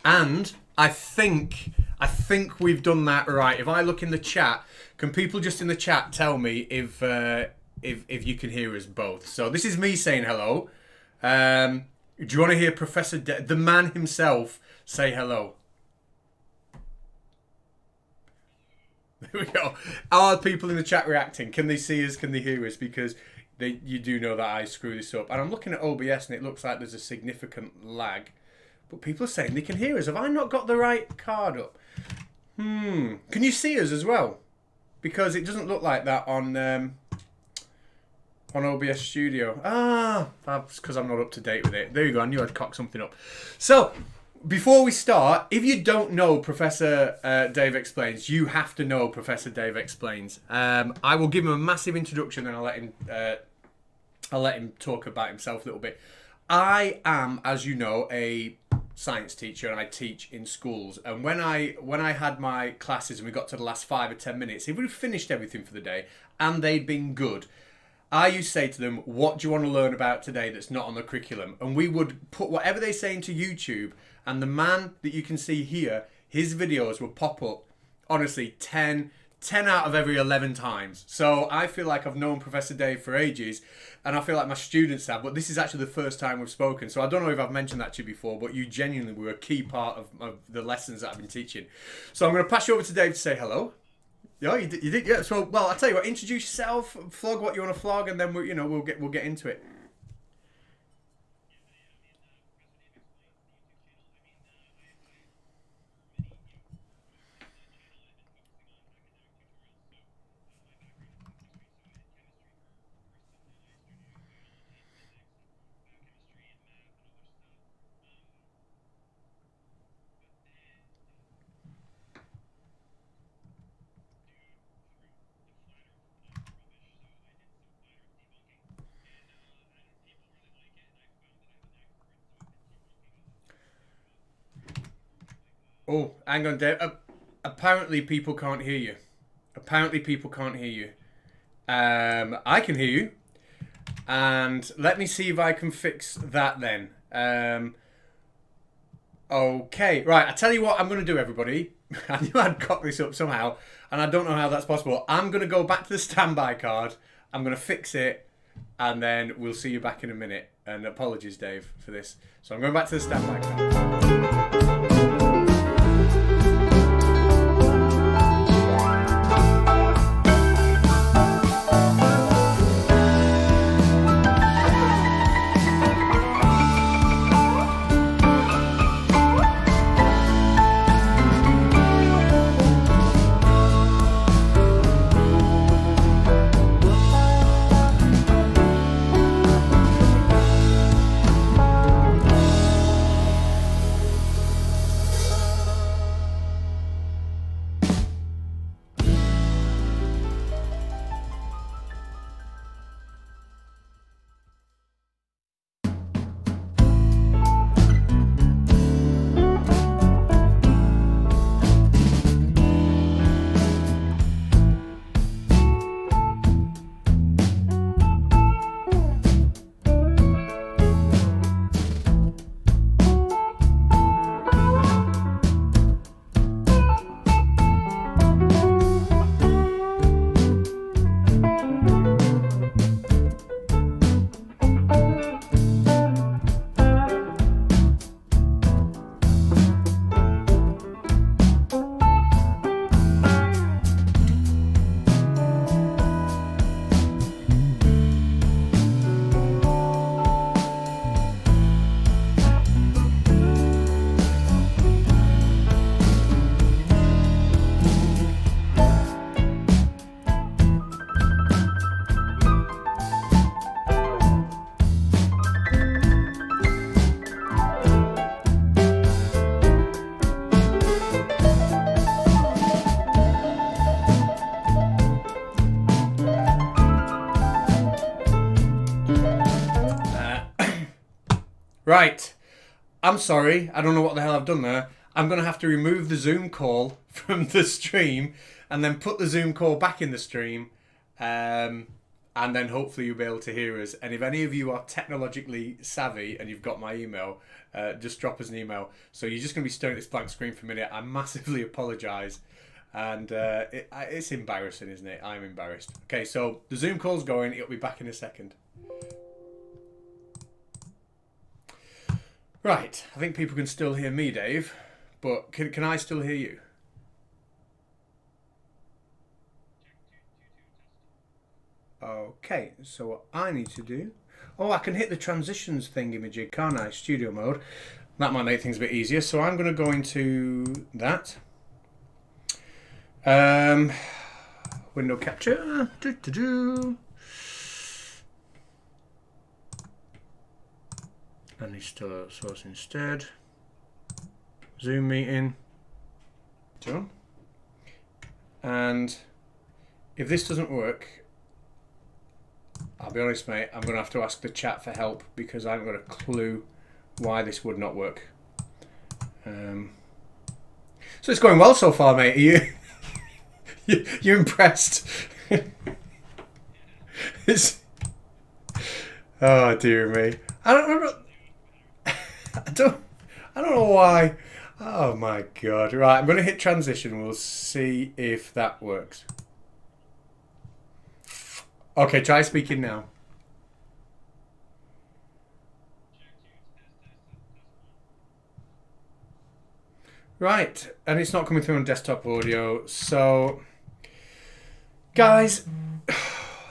And I think we've done that right. If I look in the chat, can people just in the chat tell me if you can hear us both? So this is me saying hello. Do you want to hear Professor the man himself say hello? There we go. Are people in the chat reacting? Can they see us? Can they hear us? Because you do know that I screw this up. And I'm looking at OBS and it looks like there's a significant lag. But people are saying they can hear us. Have I not got the right card up? Can you see us as well? Because it doesn't look like that on OBS Studio. That's because I'm not up to date with it. There you go. I knew I'd cock something up. So, before we start, if you don't know Professor Dave Explains, you have to know Professor Dave Explains. I will give him a massive introduction and I'll let him talk about himself a little bit. I am, as you know, a science teacher and I teach in schools. And when I had my classes and we got to the last 5 or 10 minutes, if we'd finished everything for the day and they'd been good, I used to say to them, what do you want to learn about today that's not on the curriculum? And we would put whatever they say into YouTube, and the man that you can see here, his videos would pop up, honestly, 10 out of every 11 times. So I feel like I've known Professor Dave for ages, and I feel like my students have, but this is actually the first time we've spoken. So I don't know if I've mentioned that to you before, but you genuinely were a key part of the lessons that I've been teaching. So I'm going to pass you over to Dave to say hello. Yeah, you did. Yeah. So, well, I'll tell you what. Introduce yourself, flog what you want to flog, and then we'll get into it. Oh, hang on, Dave. Apparently, people can't hear you. I can hear you. And let me see if I can fix that then. Okay, right. I tell you what I'm going to do, everybody. I knew I'd cock this up somehow, and I don't know how that's possible. I'm going to go back to the standby card. I'm going to fix it, and then we'll see you back in a minute. And apologies, Dave, for this. So I'm going back to the standby card. Right. I'm sorry. I don't know what the hell I've done there. I'm going to have to remove the Zoom call from the stream and then put the Zoom call back in the stream. And and then hopefully you'll be able to hear us. And if any of you are technologically savvy and you've got my email, just drop us an email. So you're just going to be staring at this blank screen for a minute. I massively apologise. And it's embarrassing, isn't it? I'm embarrassed. Okay, so the Zoom call's going. It'll be back in a second. Right, I think people can still hear me, Dave. But can I still hear you? Okay, so what I need to do... Oh, I can hit the transitions thingamajig, can't I? Studio mode. That might make things a bit easier. So I'm going to go into that. Window capture. And restore source instead. Zoom meeting. Done. And if this doesn't work, I'll be honest, mate, I'm going to have to ask the chat for help because I haven't got a clue why this would not work. So it's going well so far, mate. Are you you impressed? Oh dear me. I don't know why. Oh my god. Right, I'm going to hit transition. We'll see if that works. Okay, try speaking now. Right, and it's not coming through on desktop audio. So, guys,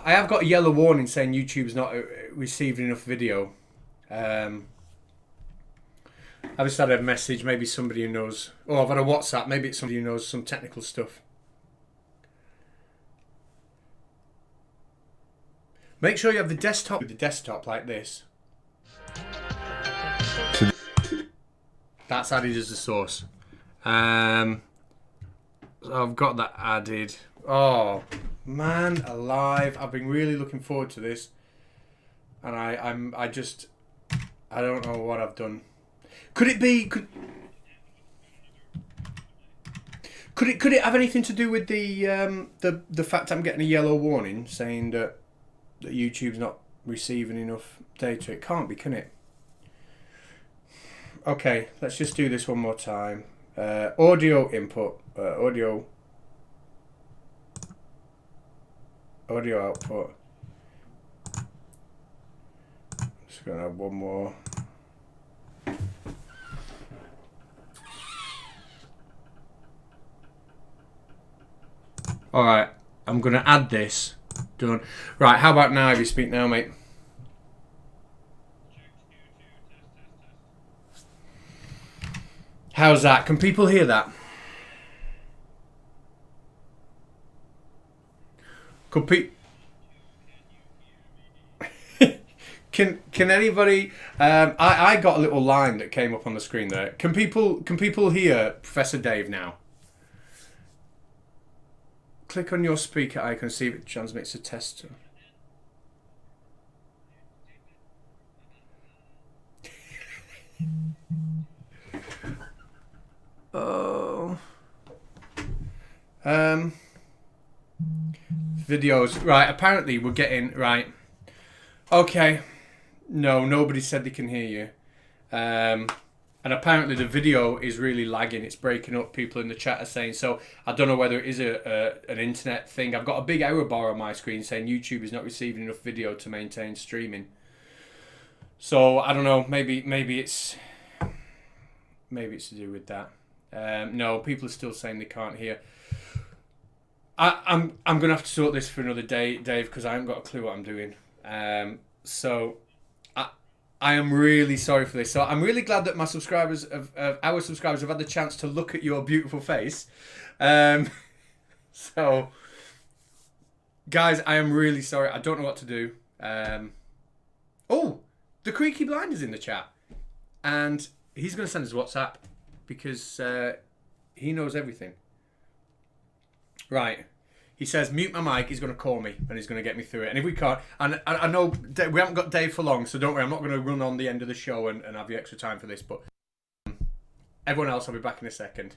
I have got a yellow warning saying YouTube's not received enough video. I've just had a message, maybe somebody who knows. Oh, I've had a WhatsApp, maybe it's somebody who knows some technical stuff. Make sure you have the desktop with the desktop like this. That's added as the source. So I've got that added. Oh man, alive! I've been really looking forward to this, and I don't know what I've done. Could it be? Could it have anything to do with the fact I'm getting a yellow warning saying that YouTube's not receiving enough data? It can't be, can it? Okay, let's just do this one more time. Audio input, audio output. Just gonna have one more. All right, I'm gonna add this. Done. Right, how about now? If you speak now, mate. How's that? Can people hear that? Could Can anybody? I got a little line that came up on the screen there. Can people hear Professor Dave now? Click on your speaker icon, see if it transmits a test. Oh. Videos. Right, apparently we're getting... Right. Okay. No, nobody said they can hear you. And apparently the video is really lagging. It's breaking up. People in the chat are saying so. I don't know whether it is an internet thing. I've got a big error bar on my screen saying YouTube is not receiving enough video to maintain streaming. So I don't know. Maybe it's to do with that. No, people are still saying they can't hear. I'm gonna have to sort this for another day, Dave, because I haven't got a clue what I'm doing. So I am really sorry for this. So I'm really glad that my subscribers, our subscribers, have had the chance to look at your beautiful face. So, guys, I am really sorry. I don't know what to do. Oh, the Creaky Blinder's in the chat, and he's going to send us WhatsApp because he knows everything. Right. He says, mute my mic, he's going to call me, and he's going to get me through it. And if we can't... And I know we haven't got Dave for long, so don't worry, I'm not going to run on the end of the show and have you extra time for this, but everyone else, I'll be back in a second.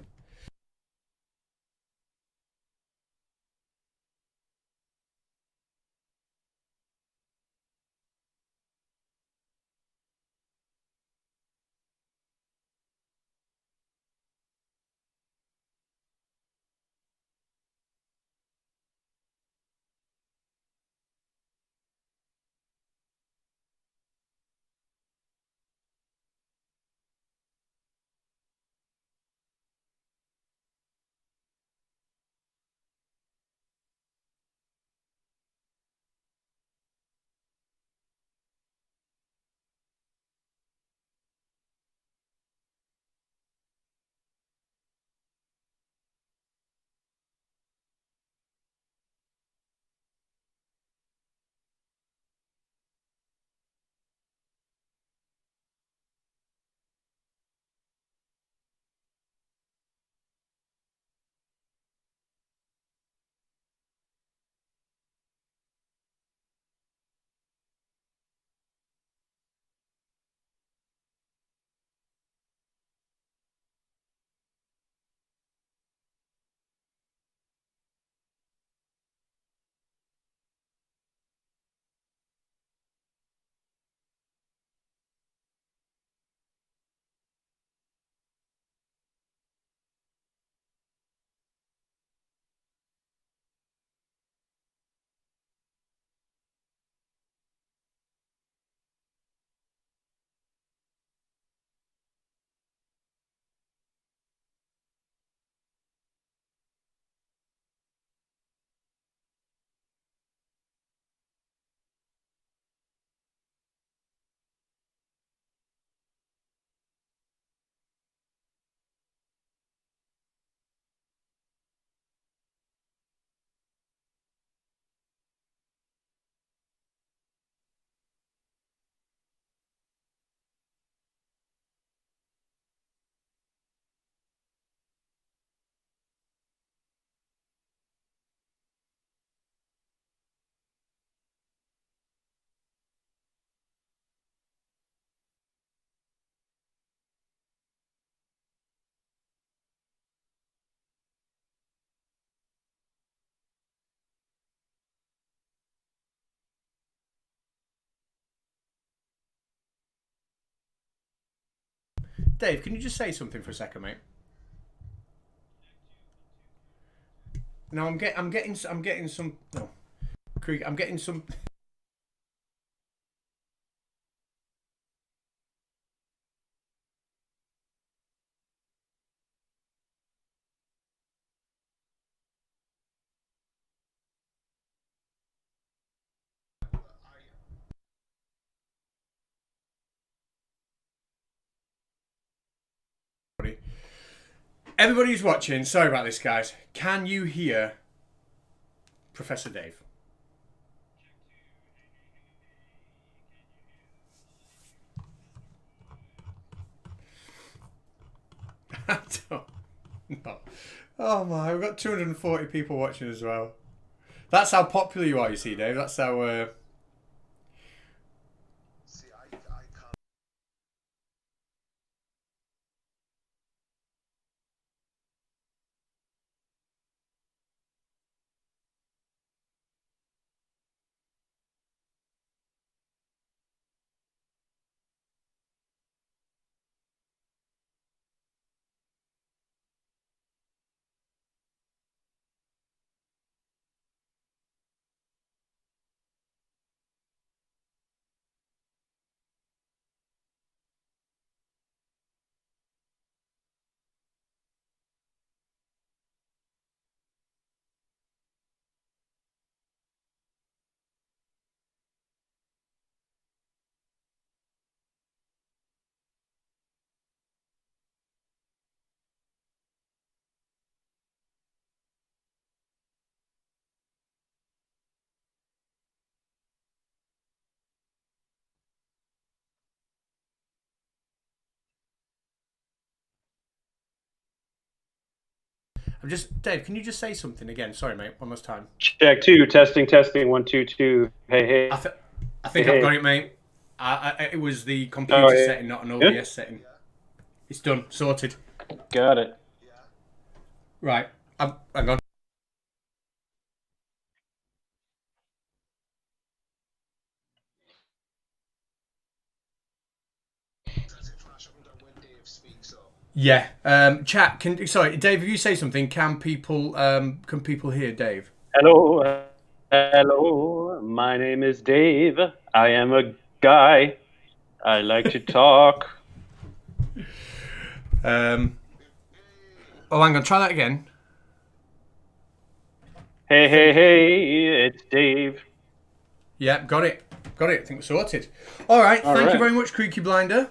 Dave, can you just say something for a second, mate? No, I'm getting some. No, Creek, I'm getting some. Everybody who's watching, sorry about this, guys. Can you hear Professor Dave? I don't know. Oh my, we've got 240 people watching as well. That's how popular you are, you see, Dave. That's how... Dave, can you just say something again? Sorry, mate. One last time. Check 2, testing, 1, 2, 2. Hey, hey. I think I've got it, mate. It was the computer setting, not an OBS setting. It's done, sorted. Got it. Right, hang on. Yeah. Chat. Sorry, Dave. If you say something, can people hear Dave? Hello, hello. My name is Dave. I am a guy. I like to talk. Oh, hang on. Try that again. Hey, hey, hey! It's Dave. Yeah, got it. Got it. I think we're sorted. All right. Thank you very much, Creaky Blinder.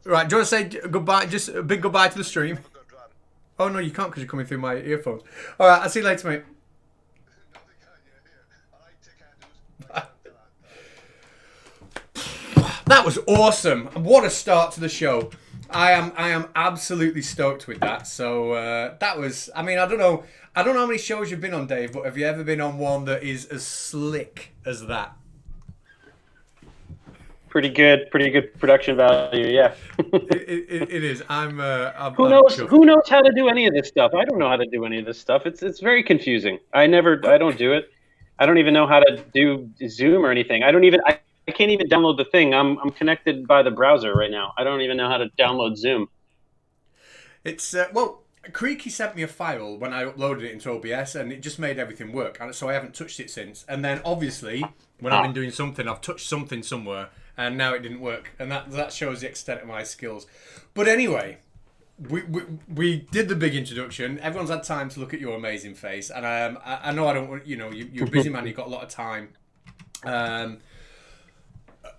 Right, do you want to say goodbye? Just a big goodbye to the stream. Oh no, you can't because you're coming through my earphones. All right, I'll see you later, mate. That was awesome! What a start to the show. I am absolutely stoked with that. So that was. I mean, I don't know how many shows you've been on, Dave, but have you ever been on one that is as slick as that? Pretty good production value, yeah. it is. Who knows how to do any of this stuff? I don't know how to do any of this stuff. It's very confusing. I don't do it. I don't even know how to do Zoom or anything. I can't even download the thing. I'm connected by the browser right now. I don't even know how to download Zoom. It's well, Creaky sent me a file when I uploaded it into OBS, and it just made everything work. And so I haven't touched it since. And then obviously, when I've been doing something, I've touched something somewhere, and now it didn't work. And that shows the extent of my skills. But anyway, we did the big introduction. Everyone's had time to look at your amazing face, and I know I don't want you're a busy man. You've got a lot of time.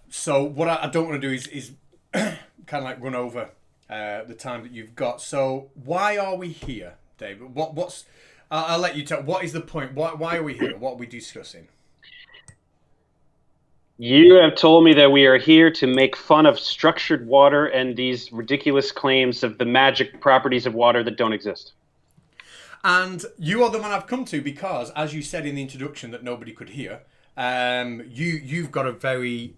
So what I don't want to do is kind of like run over the time that you've got. So why are we here, David? What's I'll let you tell. What is the point? Why are we here? What are we discussing? You have told me that we are here to make fun of structured water and these ridiculous claims of the magic properties of water that don't exist. And you are the man I've come to because, as you said in the introduction that nobody could hear, you've got a very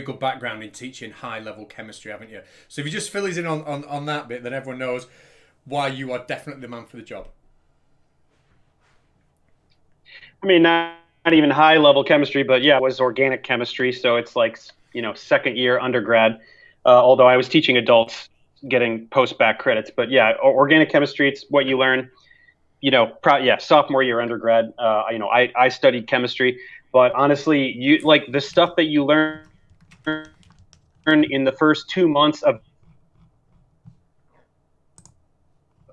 good background in teaching high-level chemistry, haven't you? So if you just fill us in on that bit, then everyone knows why you are definitely the man for the job. I mean, even high level chemistry, but yeah, it was organic chemistry. So it's like, you know, second year undergrad. Although I was teaching adults, getting post-bac credits. But yeah, organic chemistry, it's what you learn, you know, sophomore year undergrad. You know, I studied chemistry, but honestly, you like the stuff that you learn in the first 2 months of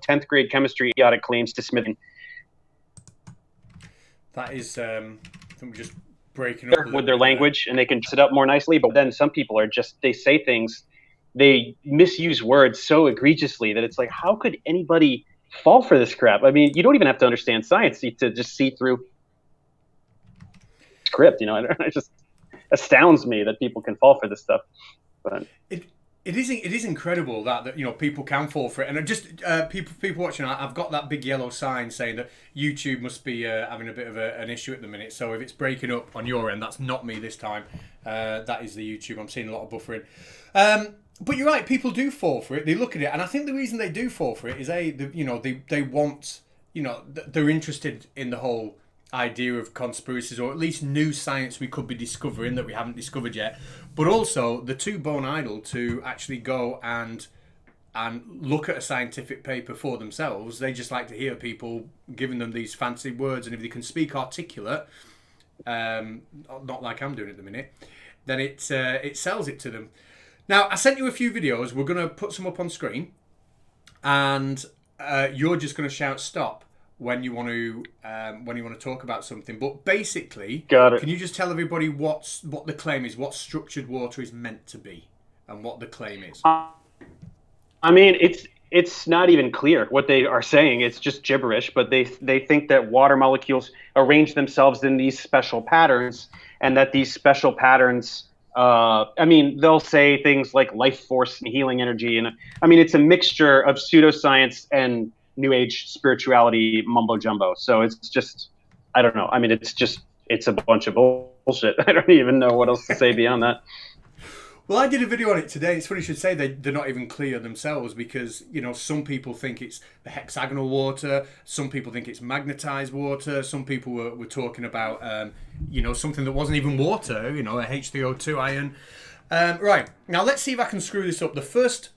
10th grade chemistry, periodic claims to smithing. That is, I think we're just breaking up with their language, and they can set up more nicely. But then some people are just, they say things, they misuse words so egregiously that it's like, how could anybody fall for this crap? I mean, you don't even have to understand science to just see through script, you know. It just astounds me that people can fall for this stuff. But it is incredible that you know, people can fall for it, and just people watching. I've got that big yellow sign saying that YouTube must be having a bit of an issue at the minute. So if it's breaking up on your end, that's not me this time. That is the YouTube. I'm seeing a lot of buffering. But you're right. People do fall for it. They look at it, and I think the reason they do fall for it is they want, you know, they're interested in the whole idea of conspiracies, or at least new science we could be discovering that we haven't discovered yet. But also, they're too bone idle to actually go and look at a scientific paper for themselves. They just like to hear people giving them these fancy words, and if they can speak articulate, not like I'm doing at the minute, then it sells it to them. Now, I sent you a few videos. We're going to put some up on screen, and you're just going to shout stop when you want to talk about something. But basically, can you just tell everybody what the claim is, what structured water is meant to be, and what the claim is? I mean, it's not even clear what they are saying. It's just gibberish. But they think that water molecules arrange themselves in these special patterns, and that these special patterns. I mean, they'll say things like life force and healing energy, and I mean, it's a mixture of pseudoscience and New Age spirituality mumbo jumbo. So it's just, I don't know. I mean, it's a bunch of bullshit. I don't even know what else to say beyond that. Well, I did a video on it today. It's funny you should say they're not even clear themselves, because, you know, some people think it's the hexagonal water. Some people think it's magnetized water. Some people were talking about, you know, something that wasn't even water, you know, a H3O2 ion. Right. Now, let's see if I can screw this up. The first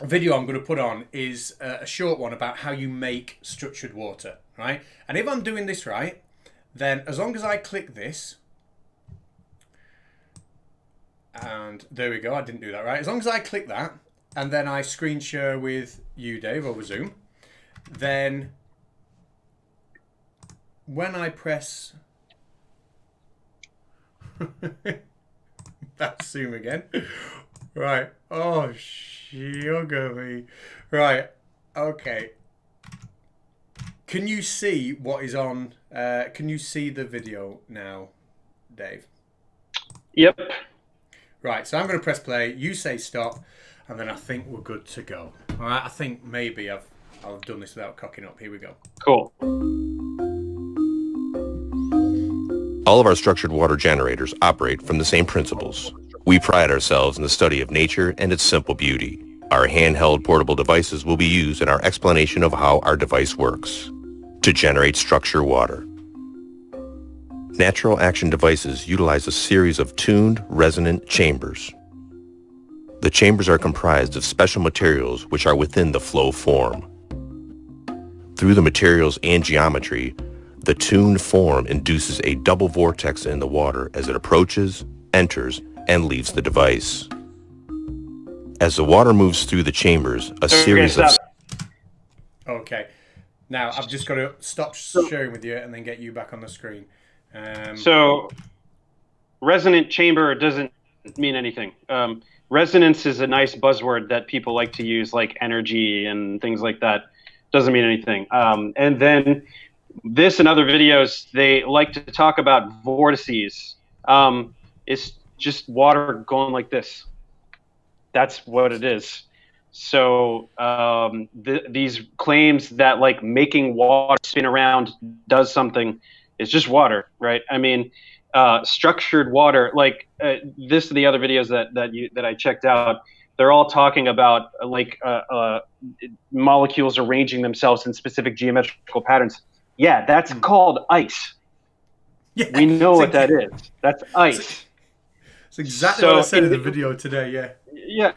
video I'm going to put on is a short one about how you make structured water, right? And if I'm doing this right, then as long as I click this, and there we go, I didn't do that right. As long as I click that, and then I screen share with you, Dave, over Zoom, then when I press that's Zoom again. Right. Oh, sugar me. Right. Okay. Can you see what is on? Can you see the video now, Dave? Yep. Right. So I'm going to press play. You say stop, and then I think we're good to go. All right. I think maybe I've done this without cocking up. Here we go. Cool. All of our structured water generators operate from the same principles. We pride ourselves in the study of nature and its simple beauty. Our handheld portable devices will be used in our explanation of how our device works to generate structured water. Natural action devices utilize a series of tuned resonant chambers. The chambers are comprised of special materials which are within the flow form. Through the materials and geometry, the tuned form induces a double vortex in the water as it approaches, enters, and leaves the device. As the water moves through the chambers, a series of... Okay. Now, I've just got to stop sharing with you and then get you back on the screen. So, resonant chamber doesn't mean anything. Resonance is a nice buzzword that people like to use, like energy and things like that. Doesn't mean anything. And then this and other videos, they like to talk about vortices. It's just water going like this. That's what it is. So these claims that like making water spin around does something, it's just water, right? I mean, structured water, like this and the other videos that I checked out, they're all talking about like molecules arranging themselves in specific geometrical patterns. Yeah, that's called ice. Yeah, We know what that is. That's ice. It's exactly what I said in the video today. Yeah. Yeah.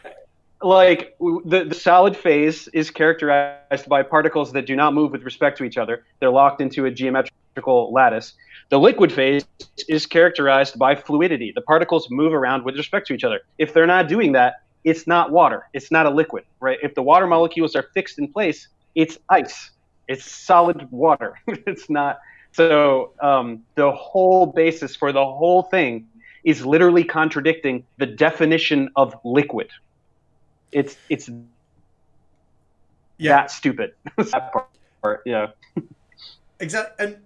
Like the solid phase is characterized by particles that do not move with respect to each other. They're locked into a geometrical lattice. The liquid phase is characterized by fluidity. The particles move around with respect to each other. If they're not doing that, it's not water. It's not a liquid, right? If the water molecules are fixed in place, it's ice. It's solid water. It's not. So the whole basis for the whole thing is literally contradicting the definition of liquid. It's that stupid. That part, yeah. Exactly, and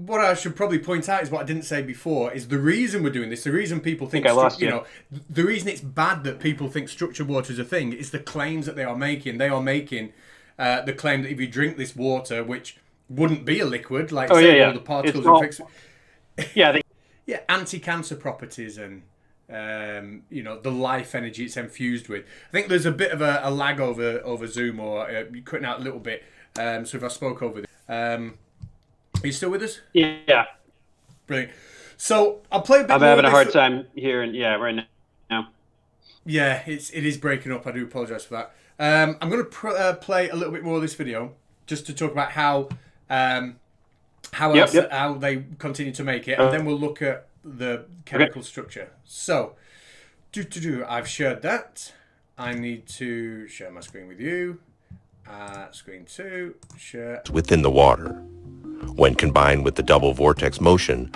what I should probably point out is what I didn't say before is the reason we're doing this. The reason people think, the reason it's bad that people think structured water is a thing is the claims that they are making. They are making the claim that if you drink this water, which wouldn't be a liquid, like all the particles are fixed. Yeah, anti-cancer properties and the life energy it's infused with. I think there's a bit of a lag over Zoom, or you're cutting out a little bit. So if I spoke over this, are you still with us? Yeah. Brilliant. So I'll play a bit. I'm having a hard time hearing. Yeah, right now. Yeah, it is breaking up. I do apologise for that. I'm going to play a little bit more of this video just to talk about how they continue to make it, and then we'll look at the chemical structure. So, I've shared that. I need to share my screen with you. Screen 2, share. Within the water. When combined with the double vortex motion,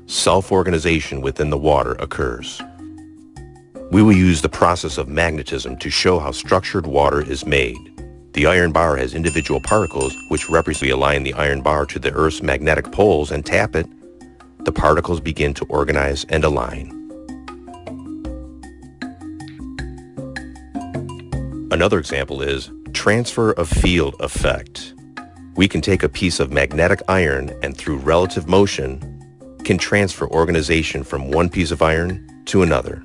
self-organization within the water occurs. We will use the process of magnetism to show how structured water is made. The iron bar has individual particles which represent. We align the iron bar to the Earth's magnetic poles and tap it. The particles begin to organize and align. Another example is transfer of field effect. We can take a piece of magnetic iron and through relative motion can transfer organization from one piece of iron to another.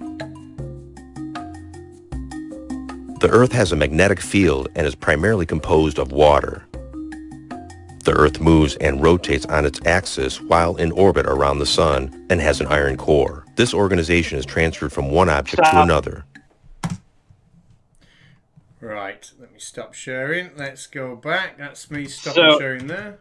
The Earth has a magnetic field and is primarily composed of water. The Earth moves and rotates on its axis while in orbit around the Sun and has an iron core. This organization is transferred from one object to another. Right, let me stop sharing. Let's go back. That's me stopping sharing there.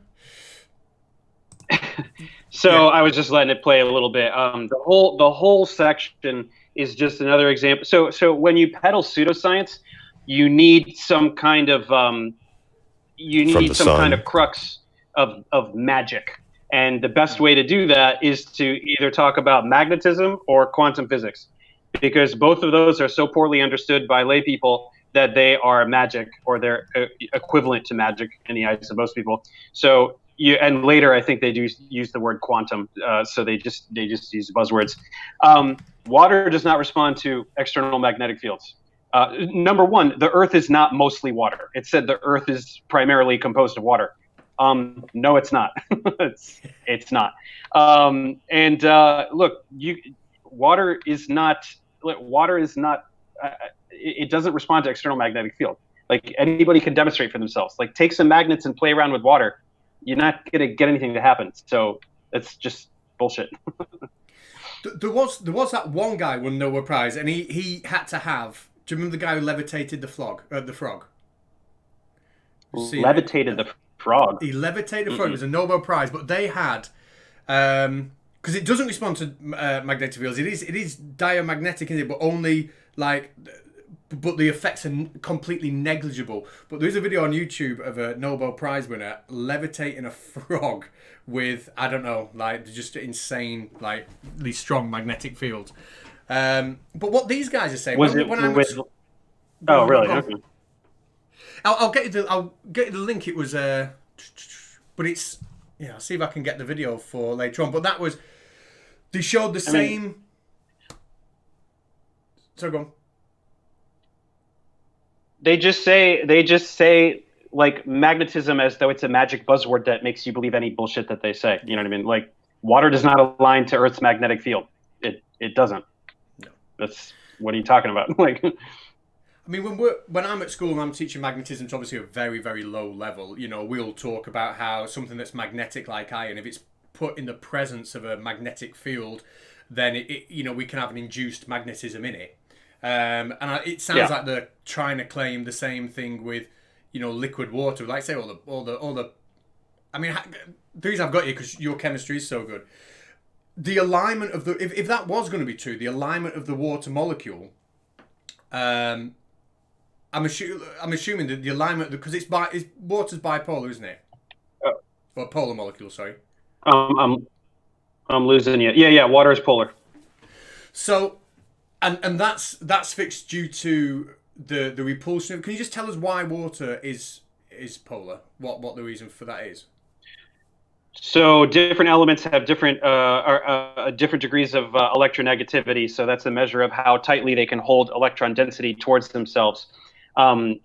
I was just letting it play a little bit. The whole section is just another example. So when you peddle pseudoscience, you need some kind of kind of crux of magic. And the best way to do that is to either talk about magnetism or quantum physics, because both of those are so poorly understood by lay people that they are magic, or they're equivalent to magic in the eyes of most people. So and later I think they do use the word quantum. So they just use buzzwords. Water does not respond to external magnetic fields. Number one, the Earth is not mostly water. It said the Earth is primarily composed of water. No, it's not. it's not. Look, water is not. It doesn't respond to external magnetic field. Like, anybody can demonstrate for themselves. Like, take some magnets and play around with water. You're not gonna get anything to happen. So it's just bullshit. There was that one guy won Nobel Prize, and he had to have. Do you remember the guy who levitated the frog? Levitated the frog. He levitated the frog. It was a Nobel Prize, but they had because it doesn't respond to magnetic fields. It is diamagnetic, isn't it? But only like. But the effects are completely negligible. But there's a video on YouTube of a Nobel Prize winner levitating a frog with, I don't know, like just insane, like these strong magnetic fields. But what these guys are saying, really? Okay. I'll get you the link. It was, but it's I'll see if I can get the video for later on. But that was, they showed the same. So go on. They just say like magnetism as though it's a magic buzzword that makes you believe any bullshit that they say. You know what I mean? Like, water does not align to Earth's magnetic field. It doesn't. No. That's, what are you talking about? Like, I mean, when I'm at school and I'm teaching magnetism to obviously a very, very low level, we'll talk about how something that's magnetic like iron, if it's put in the presence of a magnetic field, then we can have an induced magnetism in it. It sounds like they're trying to claim the same thing with, liquid water. Like say all the. I mean, the reason I've got you because your chemistry is so good. The alignment of the if that was going to be true, the alignment of the water molecule. I'm assuming that the alignment because water's bipolar, isn't it? Or polar molecule, sorry. I'm losing you. Yeah, water is polar. So, and that's fixed due to the repulsion. Can you just tell us why water is polar? What the reason for that is? So different elements have different different degrees of electronegativity. So that's a measure of how tightly they can hold electron density towards themselves. Oxygen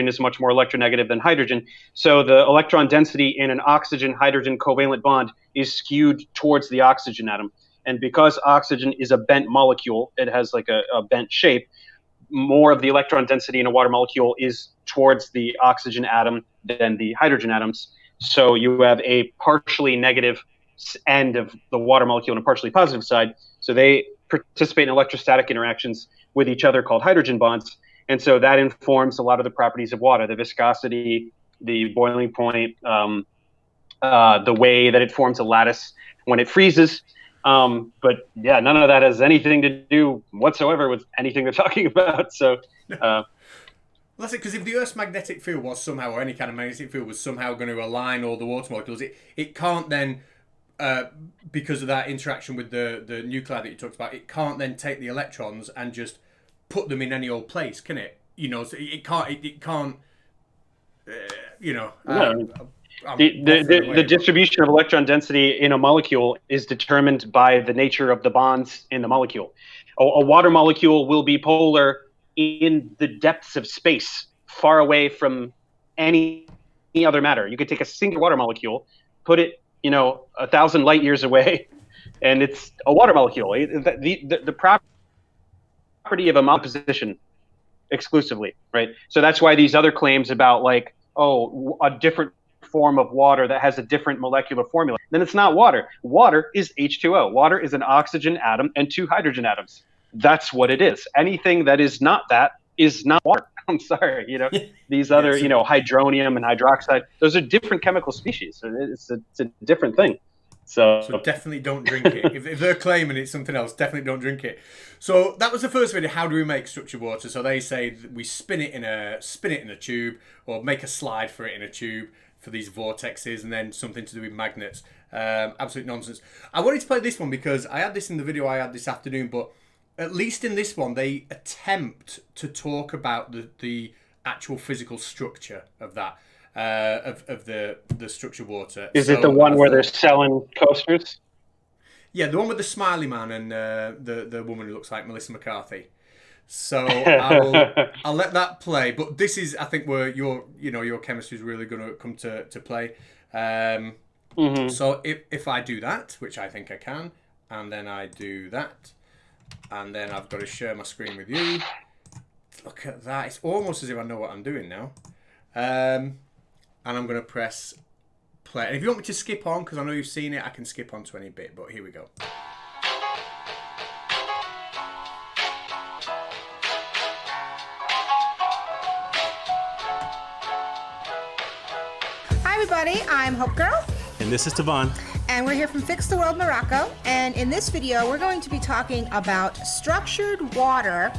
is much more electronegative than hydrogen. So the electron density in an oxygen-hydrogen covalent bond is skewed towards the oxygen atom. And because oxygen is a bent molecule, it has like a bent shape, more of the electron density in a water molecule is towards the oxygen atom than the hydrogen atoms. So you have a partially negative end of the water molecule and a partially positive side. So they participate in electrostatic interactions with each other called hydrogen bonds. And so that informs a lot of the properties of water, the viscosity, the boiling point, the way that it forms a lattice when it freezes. But yeah, none of that has anything to do whatsoever with anything they're talking about. So, that's it, because if the Earth's magnetic field was somehow, or any kind of magnetic field was somehow going to align all the water molecules, it can't then, because of that interaction with the nuclei that you talked about, it can't then take the electrons and just put them in any old place, can it? So it can't. The distribution of electron density in a molecule is determined by the nature of the bonds in the molecule. A water molecule will be polar in the depths of space, far away from any other matter. You could take a single water molecule, put it, 1,000 light years away, and it's a water molecule. The property of a position exclusively, right? So that's why these other claims about a different form of water that has a different molecular formula, then it's not water. Water is H2O. Water is an oxygen atom and 2 hydrogen atoms. That's what it is. Anything that is not that is not water. I'm sorry, these other, hydronium and hydroxide, those are different chemical species. It's a different thing. So definitely don't drink it. If they're claiming it's something else, definitely don't drink it. So that was the first video. How do we make structured water? So they say that we spin it in a tube, or make a slide for it in a tube for these vortexes, and then something to do with magnets. Absolute nonsense. I wanted to play this one because I had this in the video I had this afternoon, but at least in this one they attempt to talk about the actual physical structure of that. Of the structured water. Is it the one where they're selling coasters? Yeah, the one with the smiley man and the woman who looks like Melissa McCarthy. So I'll let that play. But this is, I think, where your chemistry is really going to come to play. So if I do that, which I think I can, and then I do that, and then I've got to share my screen with you. Look at that! It's almost as if I know what I'm doing now. And I'm going to press play. And if you want me to skip on, because I know you've seen it, I can skip on to any bit, but here we go. Hi everybody, I'm Hope Girl. And this is Tavon. And we're here from Fix the World Morocco. And in this video, we're going to be talking about structured water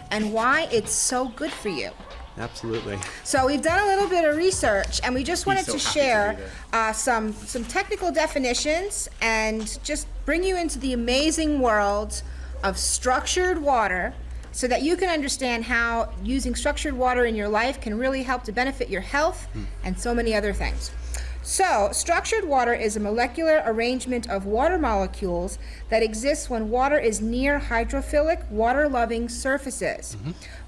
and why it's so good for you. Absolutely. So we've done a little bit of research, and we just wanted to share some technical definitions and just bring you into the amazing world of structured water so that you can understand how using structured water in your life can really help to benefit your health and so many other things. So, structured water is a molecular arrangement of water molecules that exists when water is near hydrophilic, water-loving surfaces.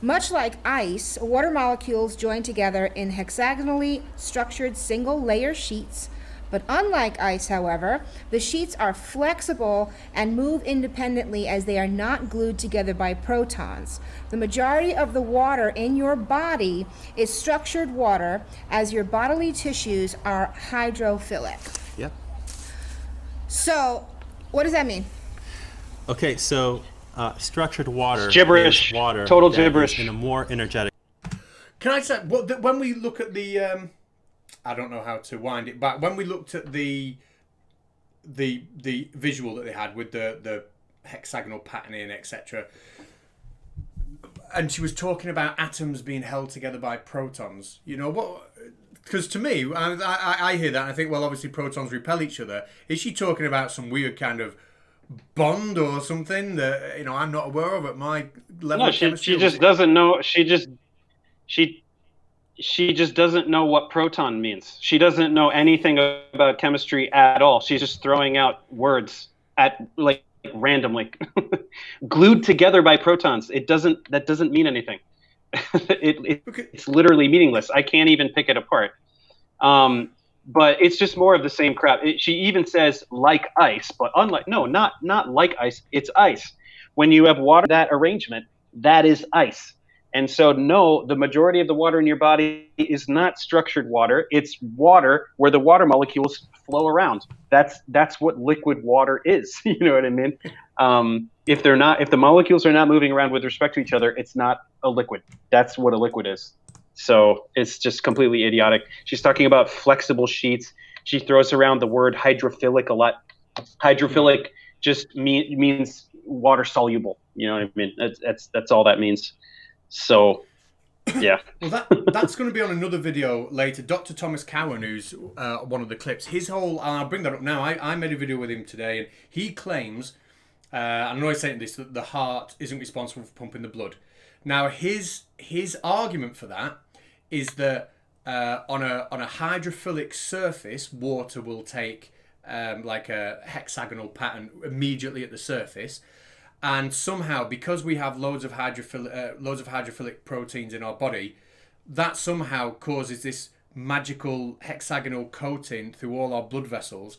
Much like ice, water molecules join together in hexagonally structured single-layer sheets. But unlike ice, however, the sheets are flexible and move independently as they are not glued together by protons. The majority of the water in your body is structured water, as your bodily tissues are hydrophilic. Yep. So, what does that mean? Okay, so structured water Gibberish. is water Total that gibberish. is in a more energetic. Can I say, when we look at the, I don't know how to wind it back. When we looked at the visual that they had with the hexagonal patterning, etc., and she was talking about atoms being held together by protons. You know what? Because to me, I hear that and I think, well, obviously protons repel each other. Is she talking about some weird kind of bond or something that, you know, I'm not aware of at my level of chemistry? She just doesn't know. She just doesn't know what proton means. She doesn't know anything about chemistry at all. She's just throwing out words at like randomly, glued together by protons. That doesn't mean anything. It's literally meaningless. I can't even pick it apart. But it's just more of the same crap. She even says like ice, but not like ice. It's ice. When you have water, that arrangement, that is ice. And so, no, the majority of the water in your body is not structured water. It's water where the water molecules flow around. That's what liquid water is. You know what I mean? If the molecules are not moving around with respect to each other, it's not a liquid. That's what a liquid is. So it's just completely idiotic. She's talking about flexible sheets. She throws around the word hydrophilic a lot. Hydrophilic just means water soluble. You know what I mean? That's all that means. So, yeah. Well, that's going to be on another video later. Dr. Thomas Cowan, who's one of the clips, his whole, I'll bring that up now. I made a video with him today, and he claims, I know he's saying this, that the heart isn't responsible for pumping the blood. Now, his argument for that is that on a hydrophilic surface, water will take like a hexagonal pattern immediately at the surface. And somehow, because we have loads of hydrophilic proteins in our body, that somehow causes this magical hexagonal coating through all our blood vessels,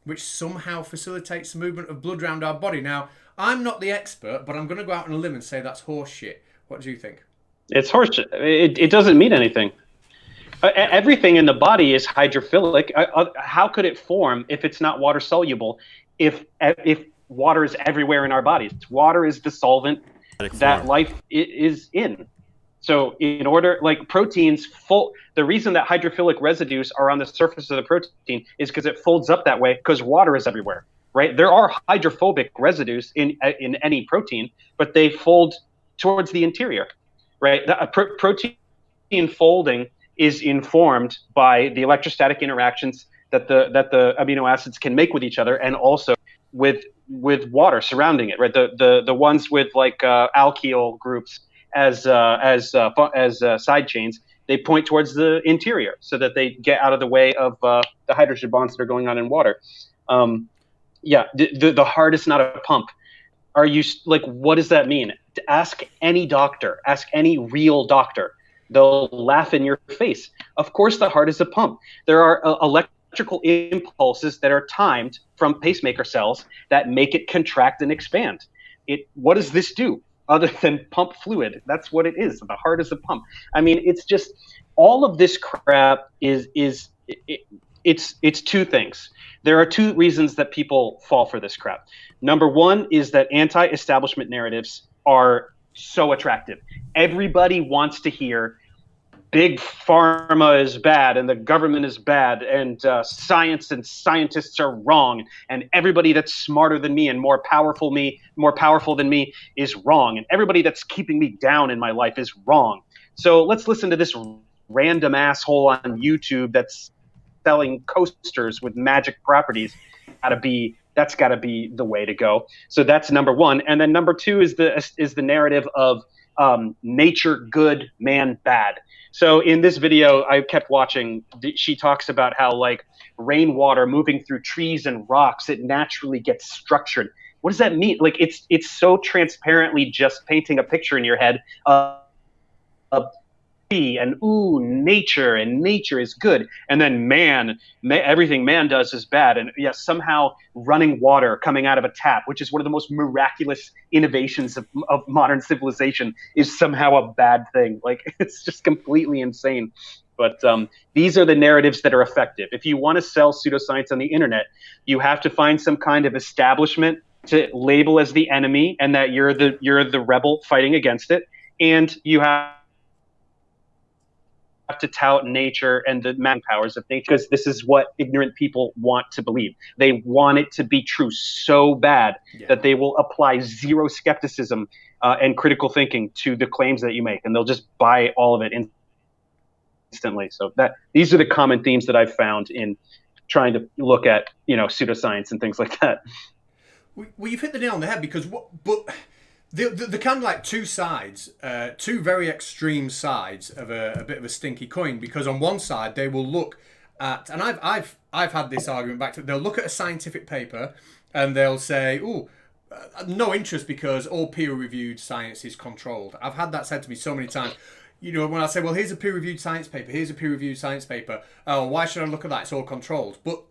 which somehow facilitates the movement of blood around our body. Now, I'm not the expert, but I'm going to go out on a limb and say that's horse shit. What do you think? It's horse shit. It doesn't mean anything. Everything in the body is hydrophilic. How could it form if it's not water soluble? If water is everywhere in our bodies. Water is the solvent that life is in. So in order, like proteins, the reason that hydrophilic residues are on the surface of the protein is because it folds up that way because water is everywhere, right? There are hydrophobic residues in any protein, but they fold towards the interior, right? Protein folding is informed by the electrostatic interactions that the amino acids can make with each other, and also with water surrounding it, right? The ones with like alkyl groups as side chains, they point towards the interior so that they get out of the way of the hydrogen bonds that are going on in water. The heart is not a pump. Are you like, what does that mean? Ask any doctor, ask any real doctor. They'll laugh in your face. Of course, the heart is a pump. There are electrical impulses that are timed from pacemaker cells that make it contract and expand. What does this do other than pump fluid? That's what it is. The heart is a pump. I mean, it's just all of this crap it's two things. There are two reasons that people fall for this crap. Number one is that anti-establishment narratives are so attractive. Everybody wants to hear big pharma is bad and the government is bad and science and scientists are wrong and everybody that's smarter than me and more powerful than me is wrong and everybody that's keeping me down in my life is wrong. So let's listen to this random asshole on YouTube that's selling coasters with magic properties. That's got to be the way to go. So that's number one. And then number two is the narrative of nature good, man bad. So in this video I kept watching, she talks about how like rainwater moving through trees and rocks, it naturally gets structured. What does that mean? Like it's so transparently just painting a picture in your head of and nature, and nature is good, and then everything man does is bad, and yes, somehow running water coming out of a tap, which is one of the most miraculous innovations of modern civilization, is somehow a bad thing. Like it's just completely insane. But these are the narratives that are effective. If you want to sell pseudoscience on the internet, you have to find some kind of establishment to label as the enemy, and that you're the rebel fighting against it, and you have to tout nature and the magic powers of nature, because this is what ignorant people want to believe. They want it to be true so bad that they will apply zero skepticism and critical thinking to the claims that you make, and they'll just buy all of it instantly. So these are the common themes that I've found in trying to look at pseudoscience and things like that. Well, you've hit the nail on the head, because the kind of like two sides, two very extreme sides of a bit of a stinky coin. Because on one side they will look at, and I've had this argument back to, they'll look at a scientific paper and they'll say, "Ooh, no interest because all peer-reviewed science is controlled." I've had that said to me so many times. When I say, "Well, here's a peer-reviewed science paper. Here's a peer-reviewed science paper. Oh, why should I look at that? It's all controlled." But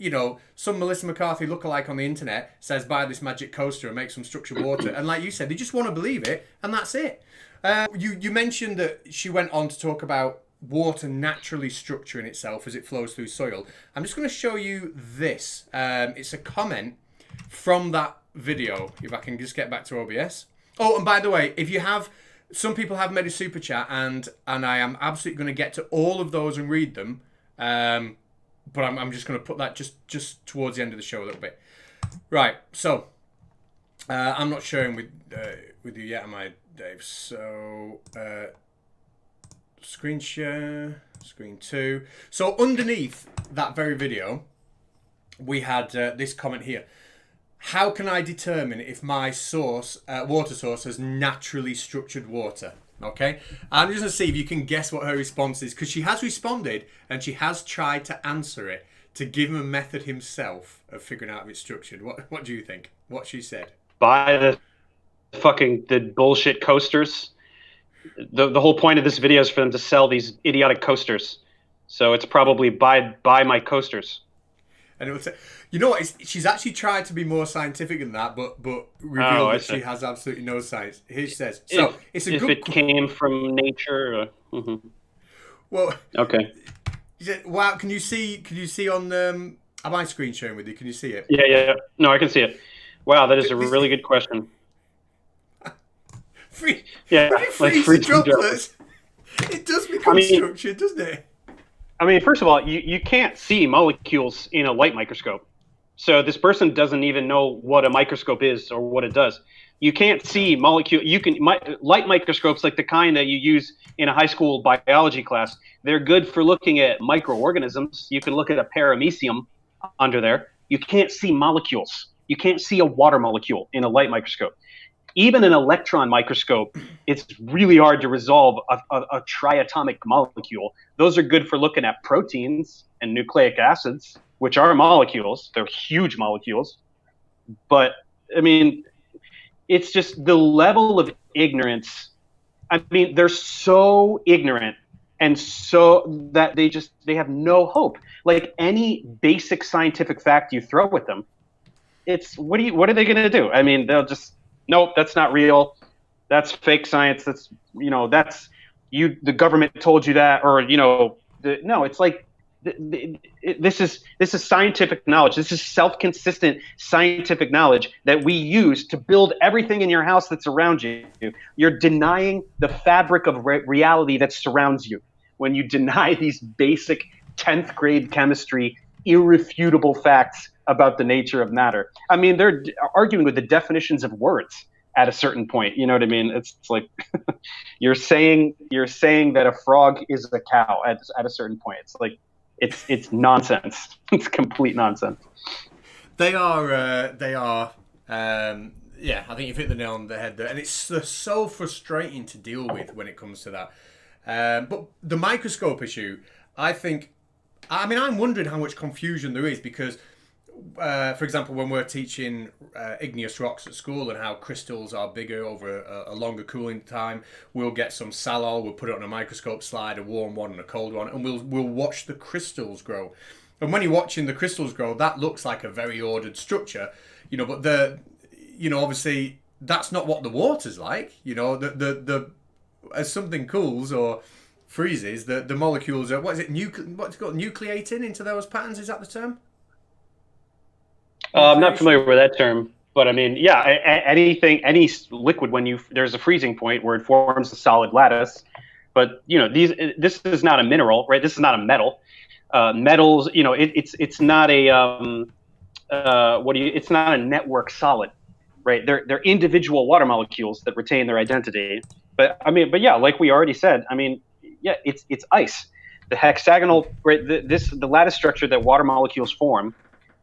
some Melissa McCarthy lookalike on the internet says, "Buy this magic coaster and make some structured water," and like you said, they just want to believe it, and that's it. You mentioned that she went on to talk about water naturally structuring itself as it flows through soil. I'm just going to show you this. It's a comment from that video. If I can just get back to OBS. Oh, and by the way, if you have. Some people have made a super chat, and I am absolutely going to get to all of those and read them. But I'm just going to put that just towards the end of the show a little bit. Right. So I'm not sharing with you yet, am I, Dave? So screen share, screen 2. So underneath that very video, we had this comment here. How can I determine if my water source has naturally structured water? Okay, I'm just going to see if you can guess what her response is, because she has responded and she has tried to answer it to give him a method himself of figuring out if it's structured. What do you think? What she said? Buy the bullshit coasters. The whole point of this video is for them to sell these idiotic coasters. So it's probably buy my coasters. And it will say, what? She's actually tried to be more scientific than that, but revealed that she has absolutely no science. Here she says, "So it's a good." If it came from nature. Well, okay. Wow, can you see on am I screen sharing with you? Can you see it? Yeah. No, I can see it. Wow, that is a really good question. Free droplets. It does become structured, doesn't it? I mean, first of all, you can't see molecules in a light microscope. So this person doesn't even know what a microscope is or what it does. You can't see molecule. Light microscopes, like the kind that you use in a high school biology class, they're good for looking at microorganisms. You can look at a paramecium under there. You can't see molecules. You can't see a water molecule in a light microscope. Even an electron microscope, it's really hard to resolve a triatomic molecule. Those are good for looking at proteins and nucleic acids, which are molecules. They're huge molecules. But, I mean, it's just the level of ignorance. I mean, they're so ignorant, and so that they have no hope. Like any basic scientific fact you throw with them, it's what are they going to do? I mean, they'll just, nope, that's not real. That's fake science. That's the government told you that, or no, it's like this is scientific knowledge. This is self-consistent scientific knowledge that we use to build everything in your house that's around you. You're denying the fabric of reality that surrounds you when you deny these basic 10th grade chemistry irrefutable facts about the nature of matter. I mean, they're arguing with the definitions of words at a certain point. You know what I mean? It's like you're saying that a frog is a cow at a certain point. It's like it's nonsense. It's complete nonsense. They are. Yeah, I think you've hit the nail on the head there, and it's so frustrating to deal with when it comes to that. But the microscope issue, I'm wondering how much confusion there is, because, for example, when we're teaching igneous rocks at school and how crystals are bigger over a longer cooling time, we'll get some salol, we'll put it on a microscope slide, a warm one and a cold one, and we'll watch the crystals grow. And when you're watching the crystals grow, that looks like a very ordered structure, but obviously that's not what the water's like. As something cools or freezes, the molecules are, what's it called, nucleating into those patterns? Is that the term? I'm not familiar with that term, but I mean, yeah, any liquid, when there's a freezing point where it forms a solid lattice. But this is not a mineral, right? This is not a metal. Metals, it's not a it's not a network solid, right? They're individual water molecules that retain their identity. But yeah, like we already said, yeah, it's ice. The hexagonal, right? The lattice structure that water molecules form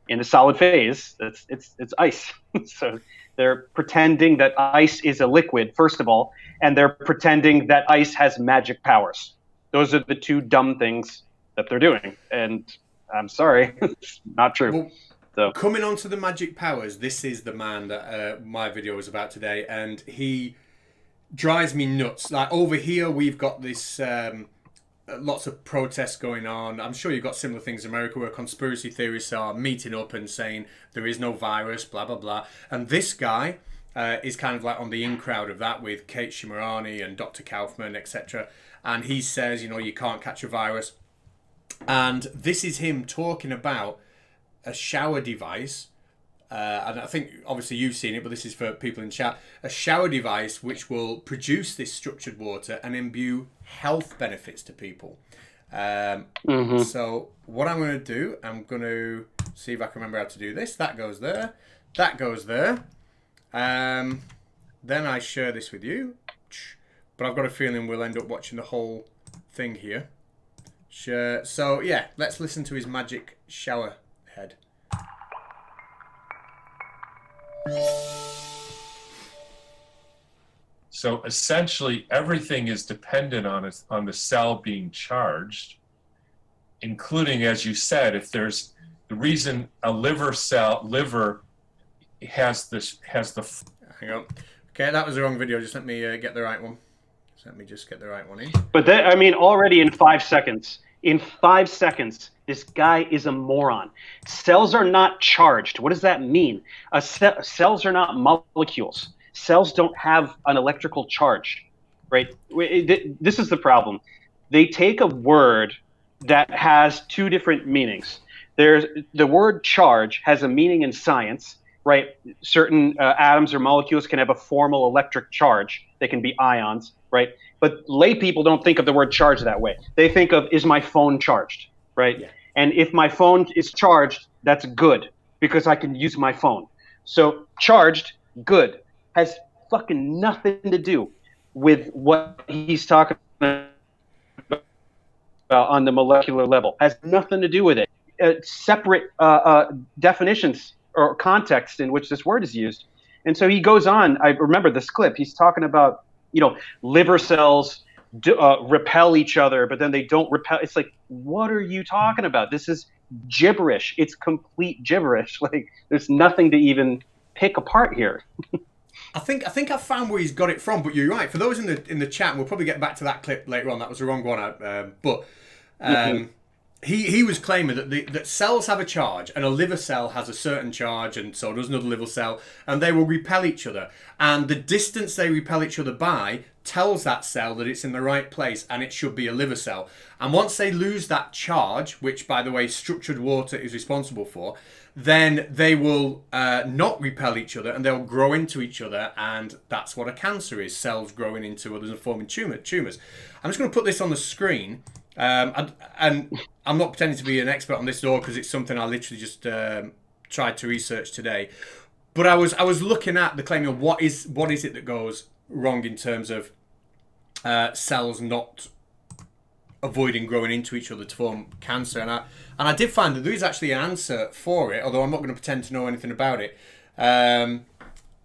in the solid phase, it's ice. So they're pretending that ice is a liquid, first of all, and they're pretending that ice has magic powers. Those are the two dumb things that they're doing. And I'm sorry, it's not true. Well, so coming on to the magic powers, this is the man that my video was about today, and he drives me nuts. Like, over here, we've got this... lots of protests going on. I'm sure you've got similar things in America where conspiracy theorists are meeting up and saying there is no virus, blah, blah, blah. And this guy is kind of like on the in crowd of that with Kate Shimarani and Dr. Kaufman, etc. And he says, you can't catch a virus. And this is him talking about a shower device. And I think, obviously, you've seen it, but this is for people in chat. A shower device which will produce this structured water and imbue health benefits to people. So what I'm going to do, I'm going to see if I can remember how to do this. That goes there. That goes there. Then I share this with you. But I've got a feeling we'll end up watching the whole thing here. Sure. So, yeah, let's listen to his magic shower head. So essentially, everything is dependent on the cell being charged, including, as you said, if there's the reason a liver has the. Hang on. Okay, that was the wrong video. Just let me get the right one. Let me just get the right one in. But already in 5 seconds. In 5 seconds, this guy is a moron. Cells are not charged. What does that mean? Cells are not molecules. Cells don't have an electrical charge, right? This is the problem. They take a word that has two different meanings. The word charge has a meaning in science, right? Certain atoms or molecules can have a formal electric charge. They can be ions, right? But lay people don't think of the word charge that way. They think of, is my phone charged, right? Yeah. And if my phone is charged, that's good because I can use my phone. So charged, good, has fucking nothing to do with what he's talking about on the molecular level. Has nothing to do with it. Separate definitions or context in which this word is used. And so he goes on. I remember this clip. He's talking about, liver cells repel each other, but then they don't repel. It's like, what are you talking about? This is gibberish. It's complete gibberish. Like, there's nothing to even pick apart here. I think I found where he's got it from, but you're right. For those in the chat, we'll probably get back to that clip later on. That was the wrong one. He was claiming that cells have a charge, and a liver cell has a certain charge, and so does another liver cell, and they will repel each other. And the distance they repel each other by tells that cell that it's in the right place, and it should be a liver cell. And once they lose that charge, which, by the way, structured water is responsible for, then they will not repel each other, and they'll grow into each other, and that's what a cancer is, cells growing into others and forming tumours. I'm just going to put this on the screen. And I'm not pretending to be an expert on this at all because it's something I literally just tried to research today. But I was looking at the claim of what is it that goes wrong in terms of cells not avoiding growing into each other to form cancer, and I did find that there is actually an answer for it, although I'm not going to pretend to know anything about it.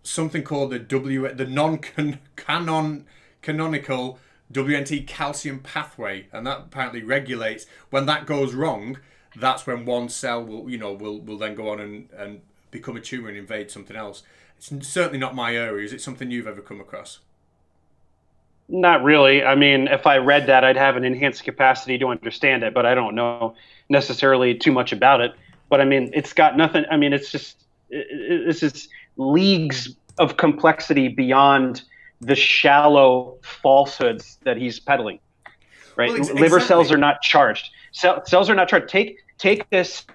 Something called the non-canonical WNT calcium pathway, and that apparently regulates when that goes wrong. That's when one cell will then go on and become a tumor and invade something else. It's certainly not my area. Is it something you've ever come across? Not really. I mean, if I read that, I'd have an enhanced capacity to understand it, but I don't know necessarily too much about it. But I mean, it's got nothing. I mean, it's just this is leagues of complexity beyond the shallow falsehoods that he's peddling. right? Well, Liver cells exactly. are not charged. Cells are not charged. Take this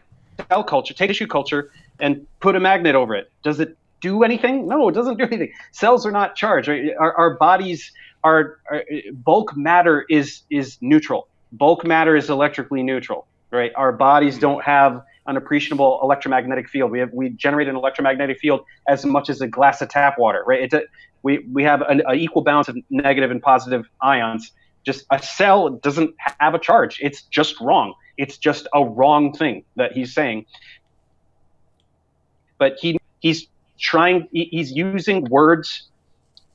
cell culture, take tissue culture, and put a magnet over it. Does it do anything? No, it doesn't do anything. Cells are not charged. Right? Our bodies are bulk matter is neutral. Bulk matter is electrically neutral. Right? Our bodies don't have an appreciable electromagnetic field. We generate an electromagnetic field as much as a glass of tap water. Right? We have an equal balance of negative and positive ions. Just a cell doesn't have a charge. It's just wrong. It's just a wrong thing that he's saying. But he's using words.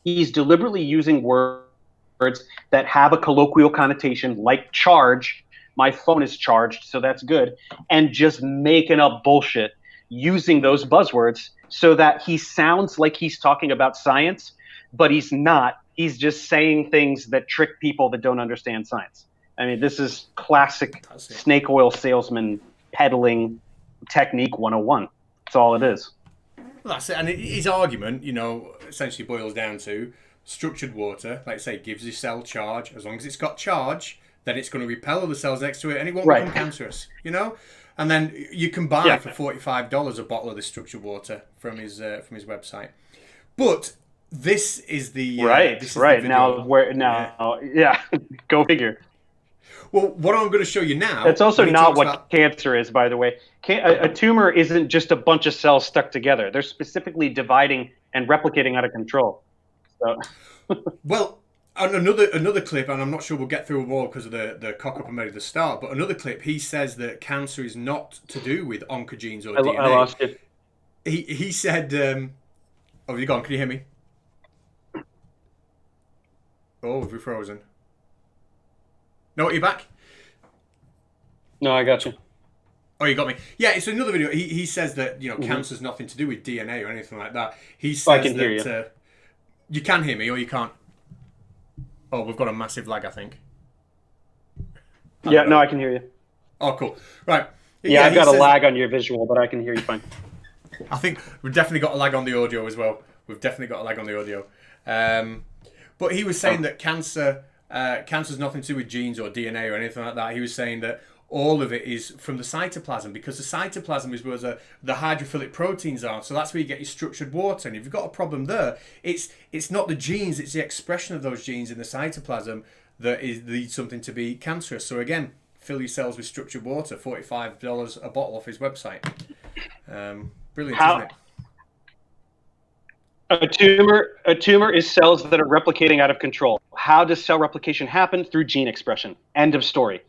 He's deliberately using words that have a colloquial connotation, like charge. My phone is charged, so that's good. And just making up bullshit using those buzzwords so that he sounds like he's talking about science, but he's not. He's just saying things that trick people that don't understand science. I mean, this is classic snake oil salesman peddling technique 101. That's all it is. Well, that's it. And his argument, essentially boils down to structured water, like I say, gives your cell charge. As long as it's got charge, then it's going to repel other cells next to it and it won't become cancerous, And then you can buy for $45 a bottle of this structured water from his website. But this is the right. Now go figure. Well, what I'm going to show you now. That's also not what cancer is, by the way. A tumor isn't just a bunch of cells stuck together. They're specifically dividing and replicating out of control. So. Well, and another clip, and I'm not sure we'll get through a wall because of the cock up I made at the start. But another clip, he says that cancer is not to do with oncogenes or DNA. I lost it. He said, "Oh, have you gone? Can you hear me?" Oh, have we frozen? No, are you back? No, I got you. Oh, you got me. Yeah, it's another video. He says that cancer's nothing to do with DNA or anything like that. He says I can hear you. You can hear me or you can't. Oh, we've got a massive lag, I think. I can hear you. Oh, cool. Right. Yeah, I've got a lag on your visual, but I can hear you fine. I think we've definitely got a lag on the audio as well. But he was saying that cancer's nothing to do with genes or DNA or anything like that. He was saying that all of it is from the cytoplasm, because the cytoplasm is where the hydrophilic proteins are. So that's where you get your structured water. And if you've got a problem there, it's not the genes, it's the expression of those genes in the cytoplasm that leads something to be cancerous. So again, fill your cells with structured water, $45 a bottle off his website. Brilliant, isn't it? A tumor is cells that are replicating out of control. How does cell replication happen? Through gene expression. End of story.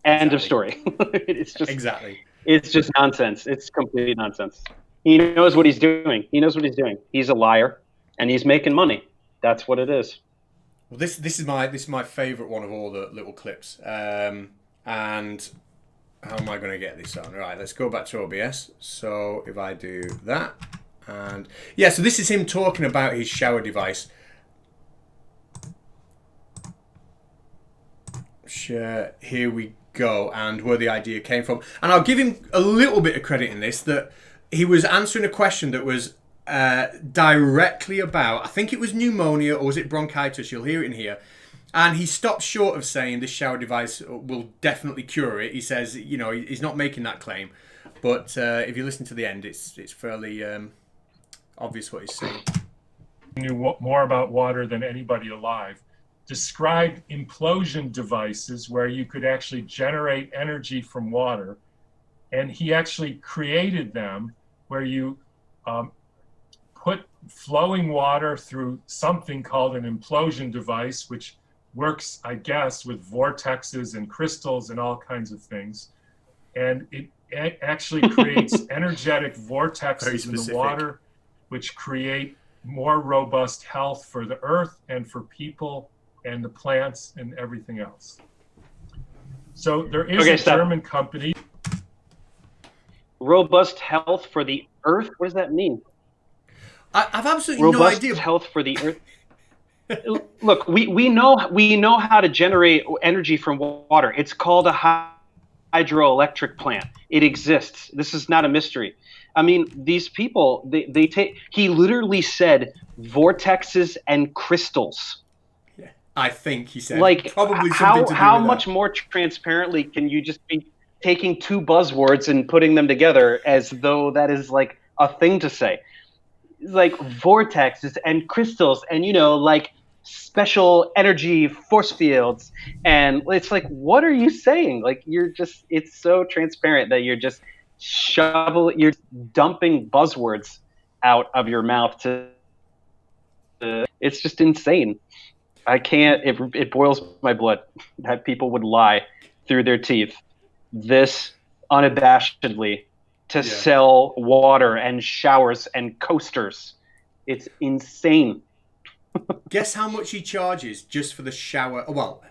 End of story. It's just nonsense. It's complete nonsense. He knows what he's doing. He's a liar, and he's making money. That's what it is. Well, this is my favorite one of all the little clips. And how am I going to get this on? Right, let's go back to OBS. So if I do that. And yeah, so this is him talking about his shower device. Here we go, and where the idea came from. And I'll give him a little bit of credit in this, that he was answering a question that was directly about, I think it was pneumonia or was it bronchitis, you'll hear it in here. And he stopped short of saying this shower device will definitely cure it. He says, he's not making that claim. But if you listen to the end, it's fairly obvious what he's saying. He knew more about water than anybody alive. Described implosion devices where you could actually generate energy from water. And he actually created them where you put flowing water through something called an implosion device, which works, I guess, with vortexes and crystals and all kinds of things. And it actually creates energetic vortexes in the water, which create more robust health for the earth and for people and the plants and everything else. So there is a German company. Robust health for the earth? What does that mean? I've absolutely no idea. Robust health for the earth? Look, we know how to generate energy from water. It's called a hydroelectric plant. It exists. This is not a mystery. I mean, these people, he literally said vortexes and crystals. Yeah. I think he said. Like, Probably something to do how with much that. more transparently can you just be taking two buzzwords and putting them together as though that is like a thing to say? Like vortexes and crystals and, you know, like special energy force fields. And it's like, what are you saying? Like, it's so transparent that you're just you're dumping buzzwords out of your mouth it's just insane. I can't, it boils my blood that people would lie through their teeth this unabashedly to sell water and showers and coasters. It's insane. Guess how much he charges just for the shower? Well,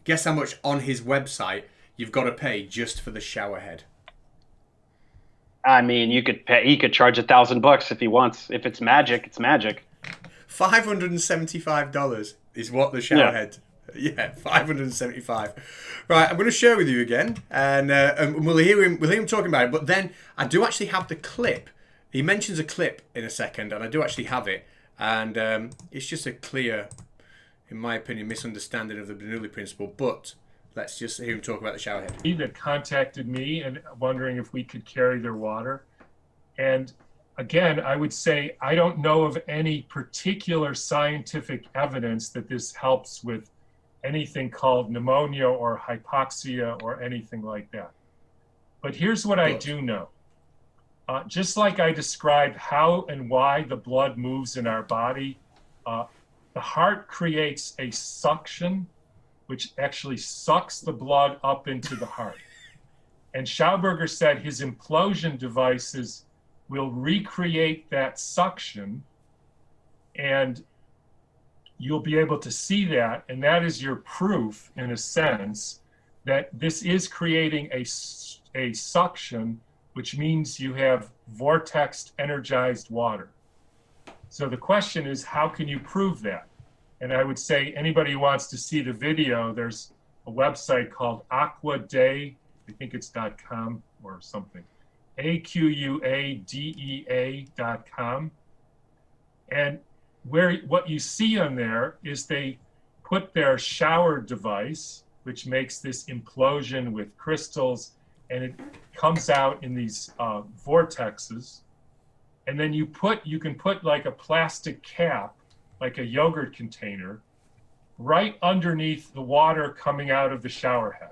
guess how much on his website you've got to pay just for the shower head? I mean, he could charge $1,000 if he wants. If it's magic, it's magic. $575 is what the shower head. Yeah, $575. Right, I'm going to share with you again, and we'll hear him talking about it. But then I do actually have the clip. He mentions a clip in a second, and I do actually have it. And it's just a clear, in my opinion, misunderstanding of the Bernoulli principle. But let's just hear him talk about the shower head. He that contacted me and wondering if we could carry their water. And again, I would say I don't know of any particular scientific evidence that this helps with anything called pneumonia or hypoxia or anything like that. But here's what I do know. Just like I described how and why the blood moves in our body, the heart creates a suction which actually sucks the blood up into the heart. And Schauberger said his implosion devices will recreate that suction, and you'll be able to see that, and that is your proof, in a sense, that this is creating a suction, which means you have vortexed energized water. So the question is, how can you prove that? And I would say anybody who wants to see the video, there's a website called AquaDea, I think it's .com or something, AQUADEA.com. And what you see on there is they put their shower device, which makes this implosion with crystals, and it comes out in these vortexes. And then you can put like a plastic cap, like a yogurt container, right underneath the water coming out of the shower head.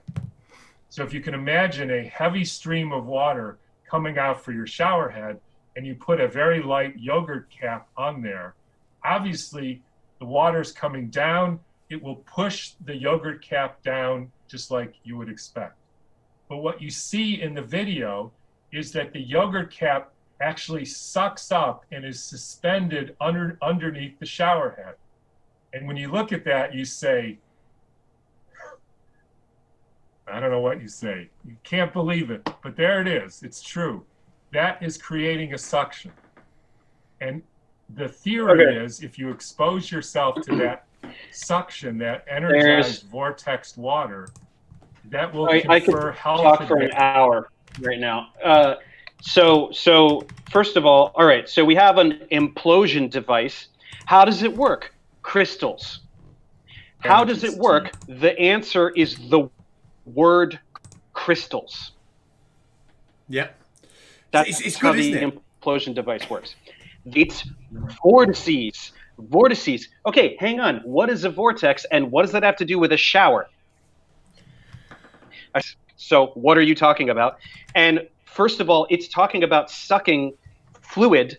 So if you can imagine a heavy stream of water coming out for your shower head, and you put a very light yogurt cap on there, obviously the water's coming down, it will push the yogurt cap down just like you would expect. But what you see in the video is that the yogurt cap actually sucks up and is suspended underneath the shower head. And when you look at that, you say, I don't know what you say. You can't believe it, but there it is. It's true. That is creating a suction. And the theory is if you expose yourself to that suction, that energized vortexed water, that will confer health. I could talk for an hour right now. So first of all right, so we have an implosion device. How does it work? Crystals. How does it work? The answer is the word crystals. Yeah. That's it's how good, the isn't it? implosion device works. It's vortices. Vortices. Okay, hang on. What is a vortex and what does that have to do with a shower? So what are you talking about? And first of all, it's talking about sucking fluid,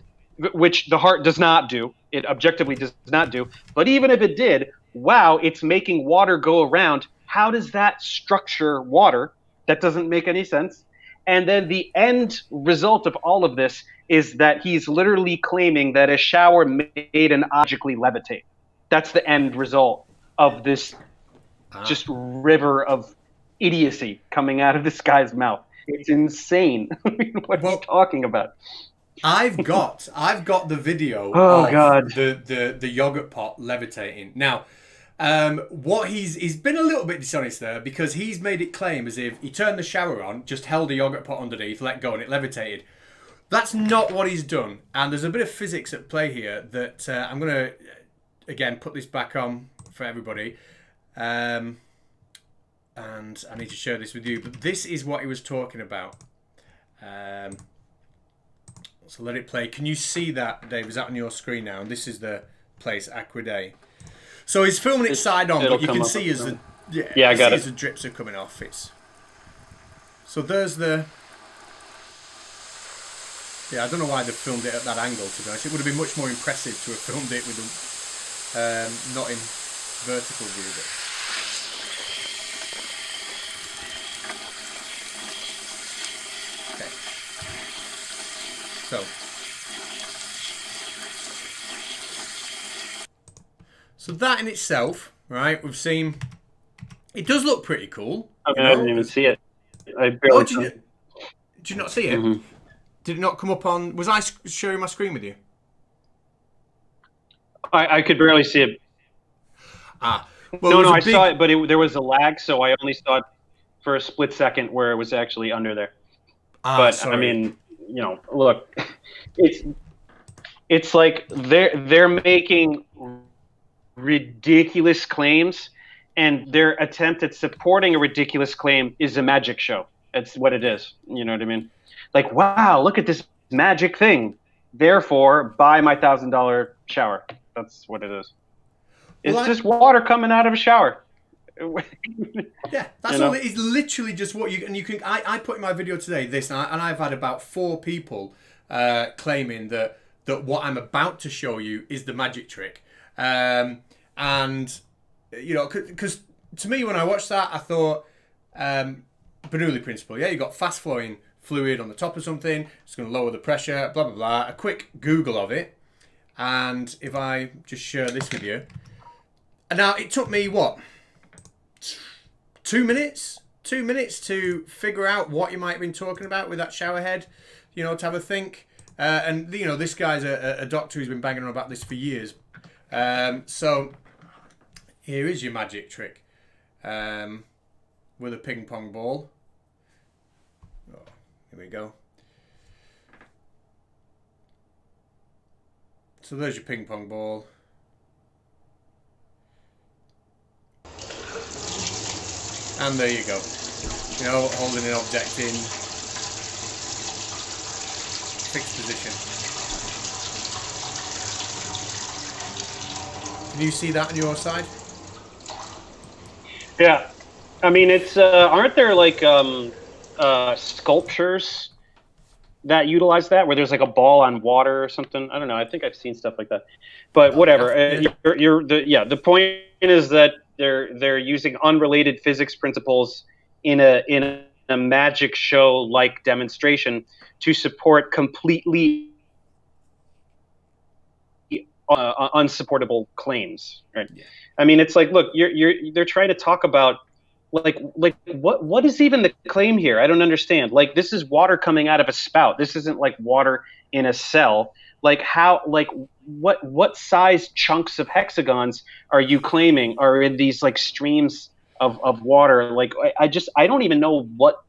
which the heart does not do. It objectively does not do. But even if it did, wow, it's making water go around. How does that structure water? That doesn't make any sense. And then the end result of all of this is that he's literally claiming that a shower made an objectly levitate. That's the end result of this just river of idiocy coming out of this guy's mouth. It's insane what he's talking about. I've got the video God. the yogurt pot levitating. Now, what he's been a little bit dishonest there, because he's made it claim as if he turned the shower on, just held a yogurt pot underneath, let go, and it levitated. That's not what he's done, and there's a bit of physics at play here that I'm going to, again, put this back on for everybody. And I need to share this with you. But this is what he was talking about. So let it play. Can you see that, Dave? Is that on your screen now? And this is the place, Aquaday. So he's filming it side on, but you can see as the I got it. As the drips are coming off. So there's the. Yeah, I don't know why they filmed it at that angle. To be honest, it would have been much more impressive to have filmed it with not in vertical view. But... Okay. So that in itself, right? We've seen. It does look pretty cool. I didn't even see it. I barely. Did you not see it? Mm-hmm. Did it not come up on? Was I sharing my screen with you? I could barely see it. Well, no, I saw it, but there was a lag, so I only saw it for a split second where it was actually under there. But sorry. I mean, look, it's like they're making ridiculous claims, and their attempt at supporting a ridiculous claim is a magic show. That's what it is. You know what I mean? Like, wow, look at this magic thing. Therefore, buy my $1,000 shower. That's what it is. It's just water coming out of a shower. Yeah, that's all. It's literally just what you can. I put in my video today this, and I've had about 4 people claiming that what I'm about to show you is the magic trick. And because to me, when I watched that, I thought Bernoulli principle. Yeah, you got fast flowing fluid on the top of something. It's going to lower the pressure. Blah blah blah. A quick Google of it, and if I just share this with you, and now it took me what 2 minutes? 2 minutes to figure out what you might have been talking about with that shower head. To have a think. And this guy's a doctor who's been banging on about this for years. So here is your magic trick with a ping pong ball. Oh, here we go. So there's your ping pong ball. And there you go. Holding an object in fixed position. Can you see that on your side? Yeah, I mean it's aren't there like sculptures that utilize that where there's like a ball on water or something? I don't know. I think I've seen stuff like that, but whatever. The point is that they're using unrelated physics principles in a magic show like demonstration to support completely unsupportable claims, right? Yeah. I mean, it's like, look, they're trying to talk about like what is even the claim here? I don't understand. Like, this is water coming out of a spout. This isn't like water in a cell. Like what size chunks of hexagons are you claiming are in these like streams of water? Like, I don't even know what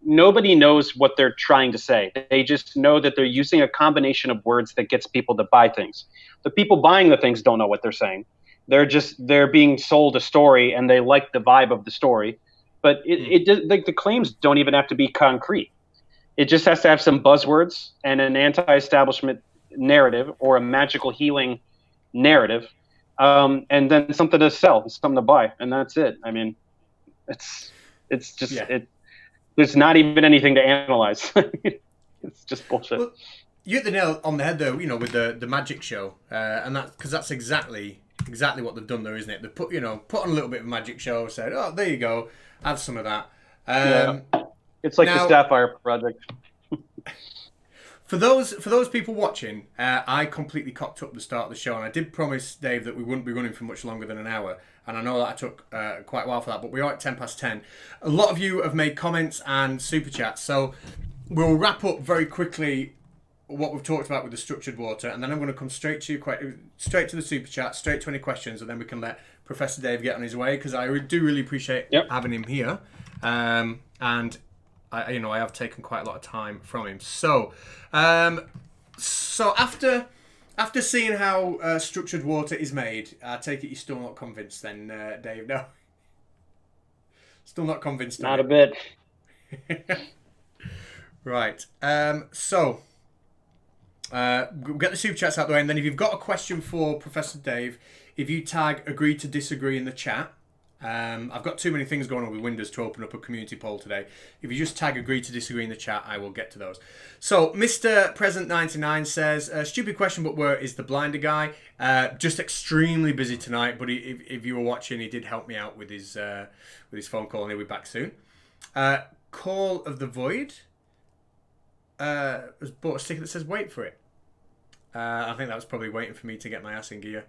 nobody knows what they're trying to say. They just know that they're using a combination of words that gets people to buy things. The people buying the things don't know what they're saying. They're being sold a story and they like the vibe of the story. But the claims don't even have to be concrete. It just has to have some buzzwords and an anti-establishment narrative or a magical healing narrative, and then something to sell, something to buy, and that's it. I mean, it's just there's not even anything to analyze. It's just bullshit. Well, you hit the nail on the head, though. with the magic show, and that's exactly what they've done there, isn't it? They put on a little bit of a magic show, said, "Oh, there you go, have some of that." It's like the Sapphire Project. For those people watching, I completely cocked up the start of the show, and I did promise Dave that we wouldn't be running for much longer than an hour. And I know that I took quite a while for that, but we are at 10:10. A lot of you have made comments and super chats, so we'll wrap up very quickly what we've talked about with the structured water, and then I'm going to come straight to the super chat, straight to any questions, and then we can let Professor Dave get on his way, because I do really appreciate having him here, and I have taken quite a lot of time from him. So after After seeing how structured water is made, I take it you're still not convinced then, Dave, no? Still not convinced? Not a bit. Right. So, we'll get the super chats out the way, and then if you've got a question for Professor Dave, if you tag agree to disagree in the chat, I've got too many things going on with Windows to open up a community poll today. If you just tag agree to disagree in the chat, I will get to those. So, Mr. Present 99 says, stupid question, but where is the blinder guy? Just extremely busy tonight, but if you were watching, he did help me out with his phone call, and he'll be back soon. Call of the Void has bought a sticker that says wait for it. I think that was probably waiting for me to get my ass in gear.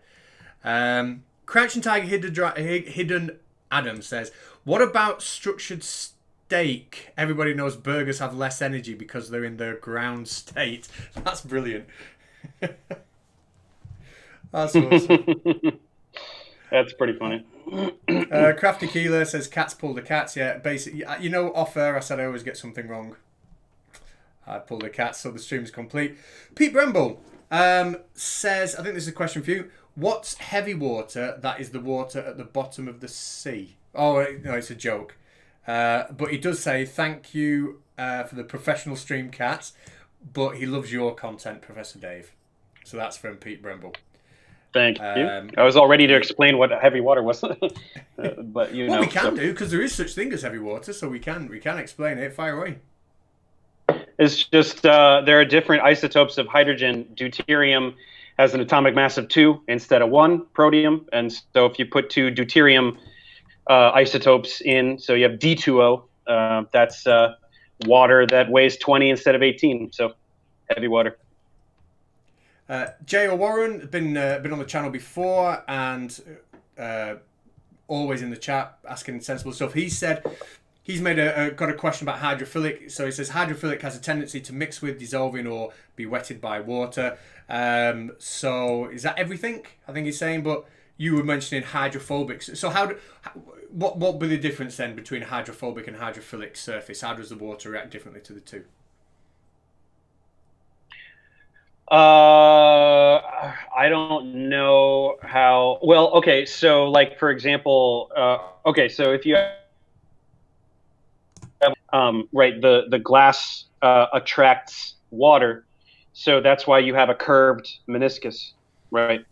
Crouching Tiger Hidden Adam says, what about structured steak? Everybody knows burgers have less energy because they're in their ground state. That's brilliant. That's awesome. That's pretty funny. Crafty Keeler says cats pull the cats. Yeah, basically, you know, off air I said I always get something wrong. I pulled the cats, so the stream is complete. Pete Bramble says, I think this is a question for you. What's heavy water that is the water at the bottom of the sea? Oh, no, it's a joke. But he does say, thank you for the professional stream cats, but he loves your content, Professor Dave. So that's from Pete Bramble. Thank you. I was all ready to explain what heavy water was. But you know. Well, we can do, because there is such thing as heavy water, so we can explain it. Fire away. It's just there are different isotopes of hydrogen. Deuterium has an atomic mass of 2 instead of 1 protium, and so if you put 2 deuterium isotopes in, so you have D2O. That's water that weighs 20 instead of 18. So heavy water. J.O. Warren been on the channel before and always in the chat asking sensible stuff. He said. He's got a question about hydrophilic. So he says hydrophilic has a tendency to mix with, dissolving, or be wetted by water. So is that everything? I think he's saying. But you were mentioning hydrophobic. So what would be the difference then between hydrophobic and hydrophilic surface? How does the water react differently to the two? I don't know how. Well, okay. So like for example, so if you right, the glass attracts water, so that's why you have a curved meniscus, right?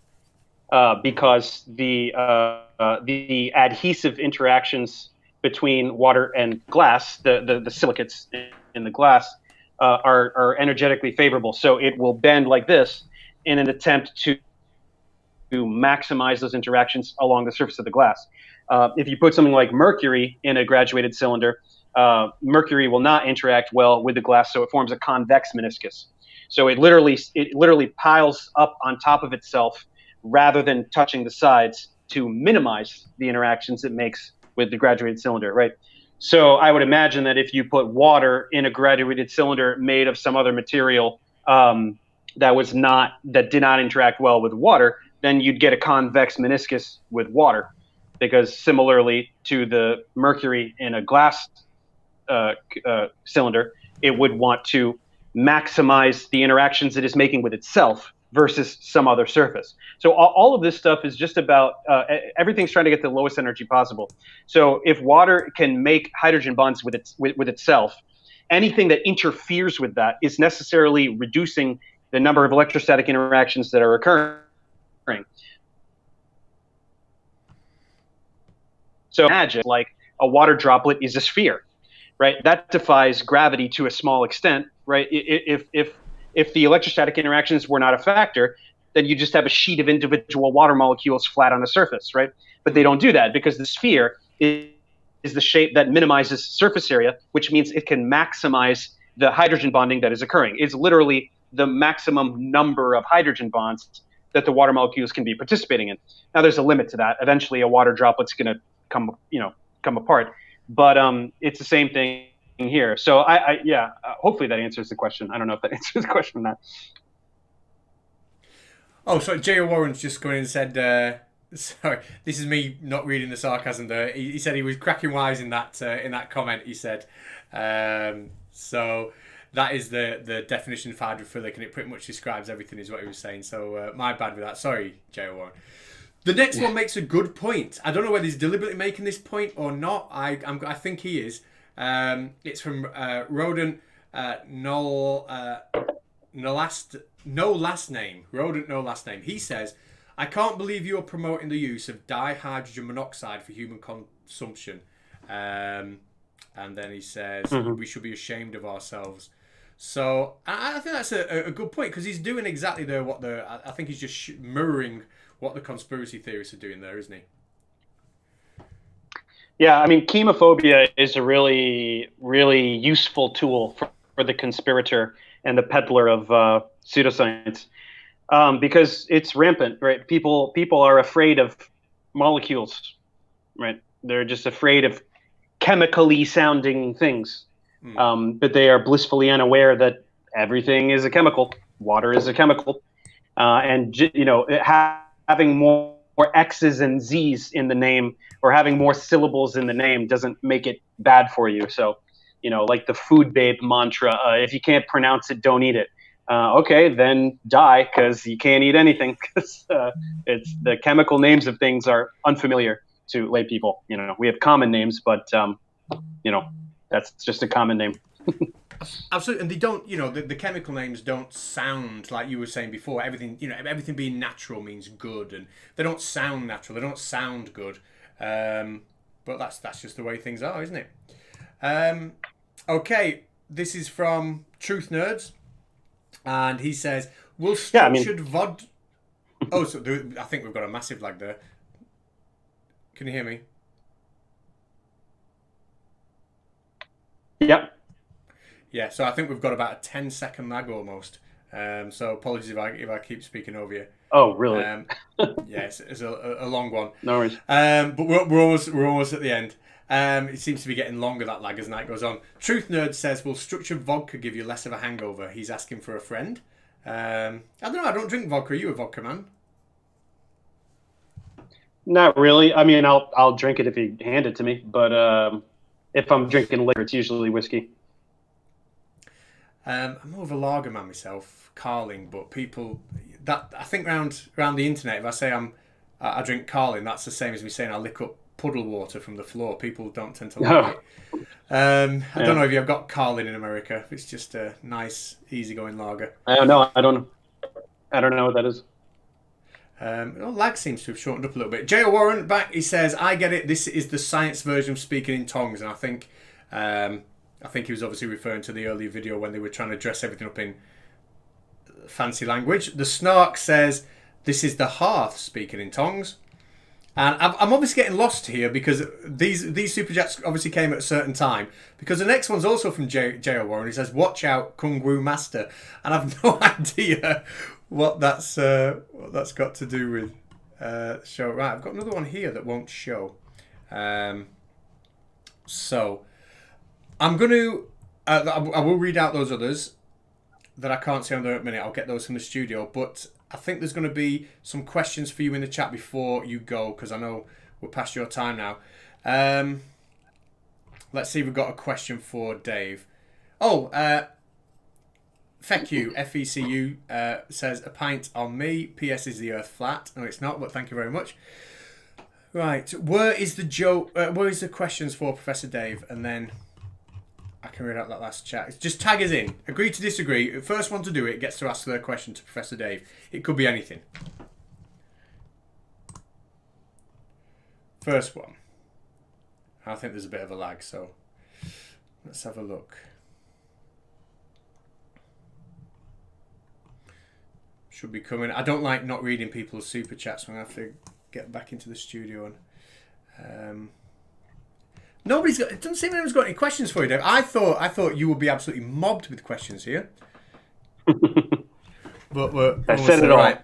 Because the adhesive interactions between water and glass, the silicates in the glass, are energetically favorable. So it will bend like this in an attempt to maximize those interactions along the surface of the glass. If you put something like mercury in a graduated cylinder, mercury will not interact well with the glass, so it forms a convex meniscus. So it literally piles up on top of itself rather than touching the sides to minimize the interactions it makes with the graduated cylinder, right? So I would imagine that if you put water in a graduated cylinder made of some other material that did not interact well with water, then you'd get a convex meniscus with water, because similarly to the mercury in a glass cylinder, it would want to maximize the interactions it is making with itself versus some other surface. So all of this stuff is just about everything's trying to get the lowest energy possible. So if water can make hydrogen bonds with itself, anything that interferes with that is necessarily reducing the number of electrostatic interactions that are occurring. So imagine like a water droplet is a sphere, right? That defies gravity to a small extent, right? If the electrostatic interactions were not a factor, then you just have a sheet of individual water molecules flat on the surface, right? But they don't do that because the sphere is the shape that minimizes surface area, which means it can maximize the hydrogen bonding that is occurring. It's literally the maximum number of hydrogen bonds that the water molecules can be participating in. Now there's a limit to that. Eventually a water droplet's going to come apart. But it's the same thing here. So hopefully that answers the question. I don't know if that answers the question or not. Oh, so J.O. Warren's just going in and said, sorry, this is me not reading the sarcasm there. He said he was cracking wise in that comment, he said. So that is the definition of hydrophilic, and it pretty much describes everything, is what he was saying. So my bad with that. Sorry, J.O. Warren. The next one makes a good point. I don't know whether he's deliberately making this point or not. I think he is. It's from Rodent no last name. Rodent no last name. He says, "I can't believe you are promoting the use of dihydrogen monoxide for human consumption." And then he says, "We should be ashamed of ourselves." So I think that's a good point, because he's doing exactly I think he's just mirroring what the conspiracy theorists are doing there, isn't he? Yeah, I mean, chemophobia is a really, really useful tool for the conspirator and the peddler of pseudoscience, because it's rampant, right? People are afraid of molecules, right? They're just afraid of chemically sounding things, but they are blissfully unaware that everything is a chemical. Water is a chemical, and having more X's and Z's in the name, or having more syllables in the name, doesn't make it bad for you. So, like the food babe mantra, if you can't pronounce it, don't eat it. Okay, then die, because you can't eat anything, because it's the chemical names of things are unfamiliar to lay people. We have common names, but that's just a common name. Absolutely, and they don't. The chemical names don't sound like you were saying before. Everything, everything being natural means good, and they don't sound natural. They don't sound good. But that's just the way things are, isn't it? Okay, this is from Truth Nerds, and he says, "Will structured VOD?" Oh, so I think we've got a massive lag there. Can you hear me? Yep. Yeah, so I think we've got about a 10-second lag almost. So apologies if I keep speaking over you. Oh, really? Yeah, it's a long one. No worries. But we're almost at the end. It seems to be getting longer, that lag, as night goes on. Truth Nerd says, "Will structured vodka give you less of a hangover?" He's asking for a friend. I don't know. I don't drink vodka. Are you a vodka man? Not really. I mean, I'll drink it if you hand it to me. But if I'm drinking liquor, it's usually whiskey. I'm more of a lager man myself, Carling. But people I think round the internet, if I say I drink Carling, that's the same as me saying I lick up puddle water from the floor. People don't tend to like it. I don't know if you've got Carling in America. It's just a nice, easygoing lager. I don't know what that is. Lag seems to have shortened up a little bit. J.O. Warren back. He says, "I get it. This is the science version of speaking in tongues," and I think he was obviously referring to the earlier video when they were trying to dress everything up in fancy language. The Snark says, "This is the hearth speaking in tongues." And I'm obviously getting lost here, because these super chats obviously came at a certain time. Because the next one's also from J.O. Warren. He says, "Watch out, Kung Wu Master," and I've no idea what that's got to do with show. Right, I've got another one here that won't show. So I'm going to I will read out those others that I can't see on there at the minute. I'll get those from the studio, but I think there's going to be some questions for you in the chat before you go, because I know we're past your time now. Let's see if we've got a question for Dave. Feck you, FECU says, "A pint on me. PS, is the earth flat?" No, it's not, but thank you very much. Right, where is the questions for Professor Dave? And then I can read out that last chat. Just tag us in. Agree to disagree. The first one to do it gets to ask their question to Professor Dave. It could be anything. First one. I think there's a bit of a lag, so let's have a look. Should be coming. I don't like not reading people's super chats, so I'm going to have to get back into the studio and... it doesn't seem anyone's got any questions for you, Dave. I thought you would be absolutely mobbed with questions here. But I said it all. Right.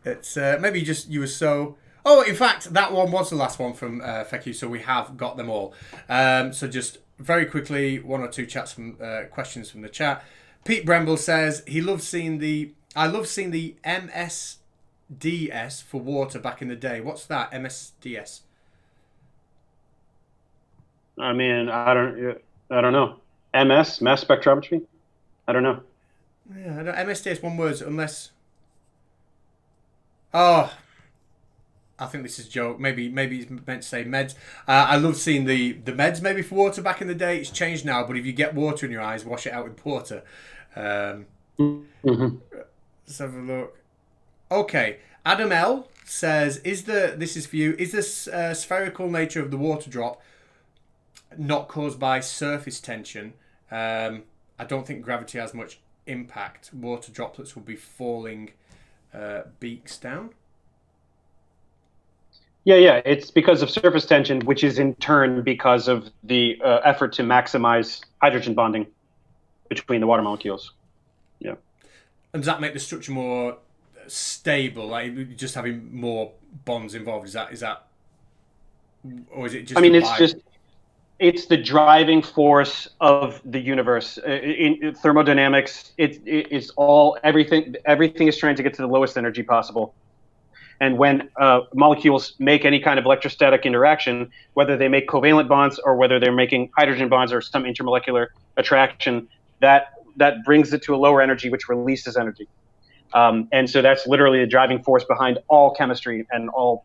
It's maybe you were so... Oh, in fact, that one was the last one from Feku, so we have got them all. So just very quickly, one or two questions from the chat. Pete Bremble says, I love seeing the MSDS for water back in the day. What's that, MSDS? I mean, I don't know. Mass spectrometry. I don't know. Yeah, MST is one word unless. Oh, I think this is a joke. Maybe it's meant to say meds. I love seeing the meds maybe for water back in the day. It's changed now, but if you get water in your eyes, wash it out with water. Mm-hmm. Let's have a look. Okay, Adam L says, this is for you, is the spherical nature of the water drop not caused by surface tension? I don't think gravity has much impact. Water droplets will be falling beaks down. Yeah. It's because of surface tension, which is in turn because of the effort to maximize hydrogen bonding between the water molecules. Yeah. And does that make the structure more stable? Like just having more bonds involved? Is that, or is it just? I mean, it's the driving force of the universe. In thermodynamics, it's all everything is trying to get to the lowest energy possible. And when molecules make any kind of electrostatic interaction, whether they make covalent bonds or whether they're making hydrogen bonds or some intermolecular attraction, that brings it to a lower energy, which releases energy. And so that's literally the driving force behind all chemistry and all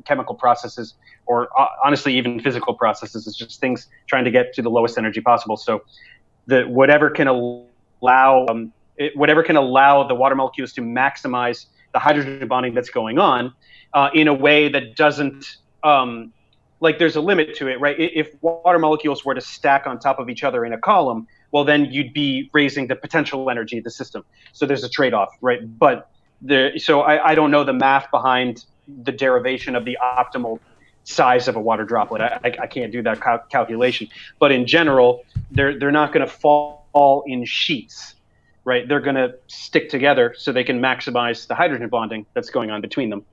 chemical processes, or honestly, even physical processes. It's just things trying to get to the lowest energy possible. So whatever can allow the water molecules to maximize the hydrogen bonding that's going on in a way that doesn't, like there's a limit to it, right? If water molecules were to stack on top of each other in a column, well, then you'd be raising the potential energy of the system. So there's a trade-off, right? But so I don't know the math behind the derivation of the optimal size of a water droplet. I can't do that calculation. But in general, they're not going to fall in sheets, right? They're going to stick together so they can maximize the hydrogen bonding that's going on between them.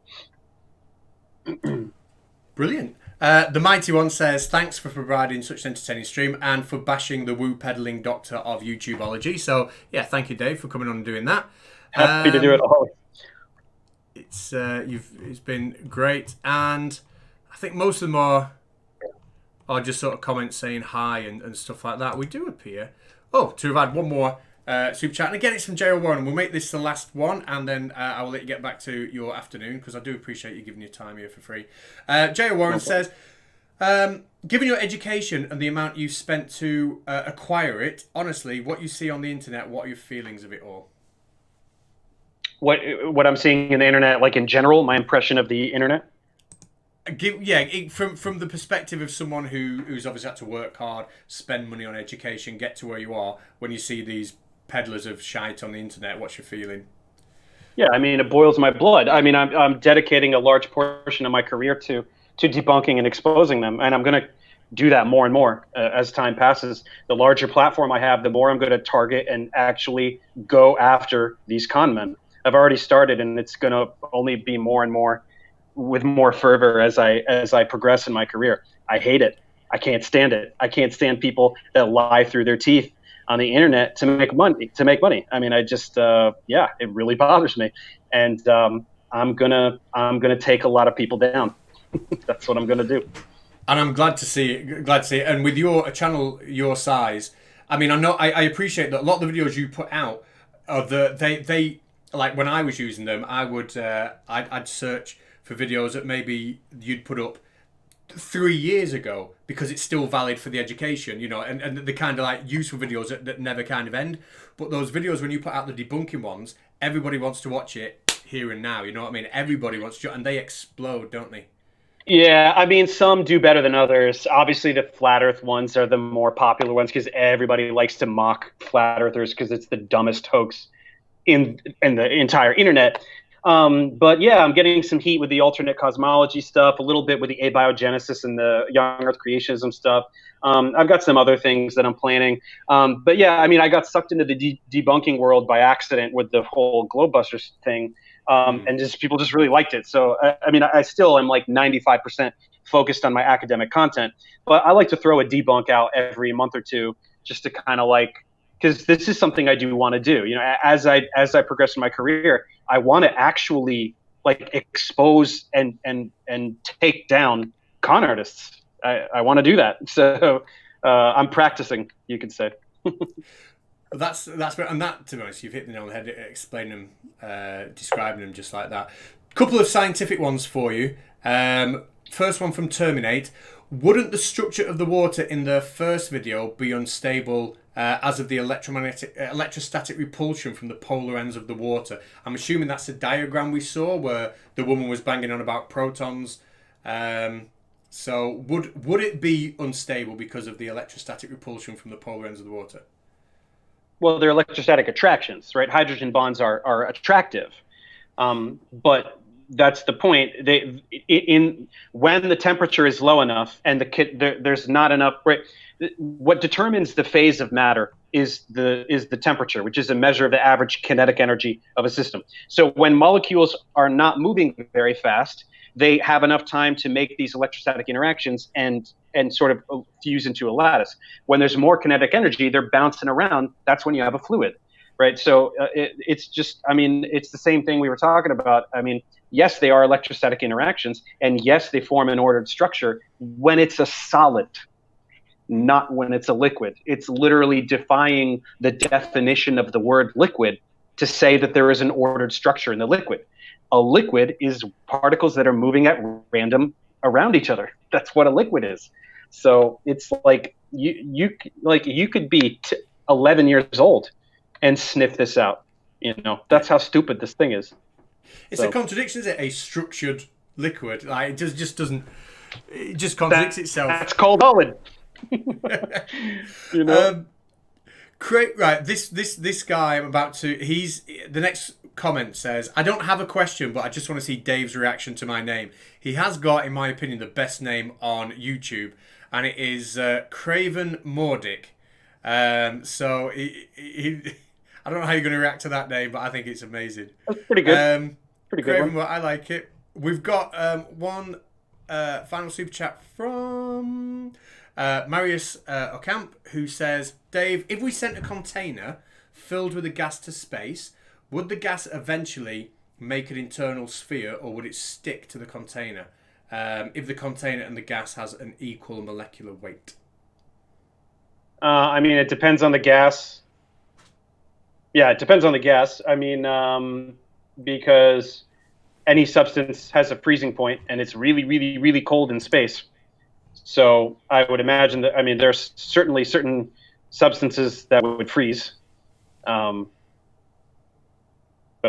Brilliant. The Mighty One says, thanks for providing such an entertaining stream and for bashing the woo-peddling doctor of YouTubeology. So, yeah, thank you, Dave, for coming on and doing that. Happy to do it always. It's been great. And I think most of them are just sort of comments saying hi and stuff like that. We do appear. Oh, to have had one more super chat. And again, it's from J.O. Warren. We'll make this the last one, and then I will let you get back to your afternoon, because I do appreciate you giving your time here for free. J.O. Warren says, given your education and the amount you spent to acquire it, honestly, what you see on the internet, what are your feelings of it all? What I'm seeing in the internet, like in general, my impression of the internet? From the perspective of someone who's obviously had to work hard, spend money on education, get to where you are, when you see these peddlers of shite on the internet, what's your feeling? Yeah, I mean, it boils my blood. I mean, I'm dedicating a large portion of my career to debunking and exposing them, and I'm going to do that more and more as time passes. The larger platform I have, the more I'm going to target and actually go after these con men. I've already started, and it's going to only be more and more with more fervor as I progress in my career. I hate it. I can't stand it. I can't stand people that lie through their teeth on the internet to make money. I mean, I just it really bothers me, and I'm gonna take a lot of people down. That's what I'm gonna do. And I'm glad to see it. And with a channel your size, I mean, I appreciate that a lot of the videos you put out are they like when I was using them, I would I'd search for videos that maybe you'd put up 3 years ago because it's still valid for the education, and the kind of like useful videos that never kind of end. But those videos, when you put out the debunking ones, everybody wants to watch it here and now. You know what I mean? Everybody wants to, and they explode, don't they? Yeah, I mean, some do better than others. Obviously, the flat Earth ones are the more popular ones because everybody likes to mock flat Earthers because it's the dumbest hoax in the entire internet. But yeah, I'm getting some heat with the alternate cosmology stuff, a little bit with the abiogenesis and the young Earth creationism stuff. I've got some other things that I'm planning. But yeah, I mean, I got sucked into the debunking world by accident with the whole Globebusters thing. And just people just really liked it. So, I mean, I still am like 95% focused on my academic content, but I like to throw a debunk out every month or two just to kind of because this is something I do want to do. As I progress in my career, I want to actually expose and take down con artists. I want to do that. So I'm practicing, you could say. That's and that, to be honest, you've hit the nail on the head explaining them, describing them just like that. Couple of scientific ones for you. First one from Terminate. Wouldn't the structure of the water in the first video be unstable as of the electrostatic repulsion from the polar ends of the water? I'm assuming that's the diagram we saw where the woman was banging on about protons. So would it be unstable because of the electrostatic repulsion from the polar ends of the water? Well, they're electrostatic attractions, right? Hydrogen bonds are attractive, but that's the point. When the temperature is low enough and there's not enough. Right, what determines the phase of matter is the temperature, which is a measure of the average kinetic energy of a system. So when molecules are not moving very fast, they have enough time to make these electrostatic interactions and sort of fuse into a lattice. When there's more kinetic energy, they're bouncing around. That's when you have a fluid, right? So it's just, I mean, it's the same thing we were talking about. I mean, yes, they are electrostatic interactions, and yes, they form an ordered structure when it's a solid, not when it's a liquid. It's literally defying the definition of the word liquid to say that there is an ordered structure in the liquid. A liquid is particles that are moving at random around each other. That's what a liquid is. So it's like you could be 11 years old and sniff this out. You know, that's how stupid this thing is. It's a contradiction, is it? A structured liquid, like it just doesn't. It just contradicts itself. That's called solid. You know. Right. This guy I'm about to. The next comment says, I don't have a question, but I just want to see Dave's reaction to my name. He has got, in my opinion, the best name on YouTube, and it is Craven Mordic. So I don't know how you're going to react to that name, but I think it's amazing. That's pretty good. Pretty good Craven, one. I like it. We've got one final super chat from Marius Ocamp, who says, Dave, if we sent a container filled with a gas to space, would the gas eventually make an internal sphere, or would it stick to the container if the container and the gas has an equal molecular weight? I mean, it depends on the gas. Yeah, it depends on the gas. I mean, because any substance has a freezing point, and it's really, really, really cold in space. So I would imagine that, I mean, there's certainly certain substances that would freeze. But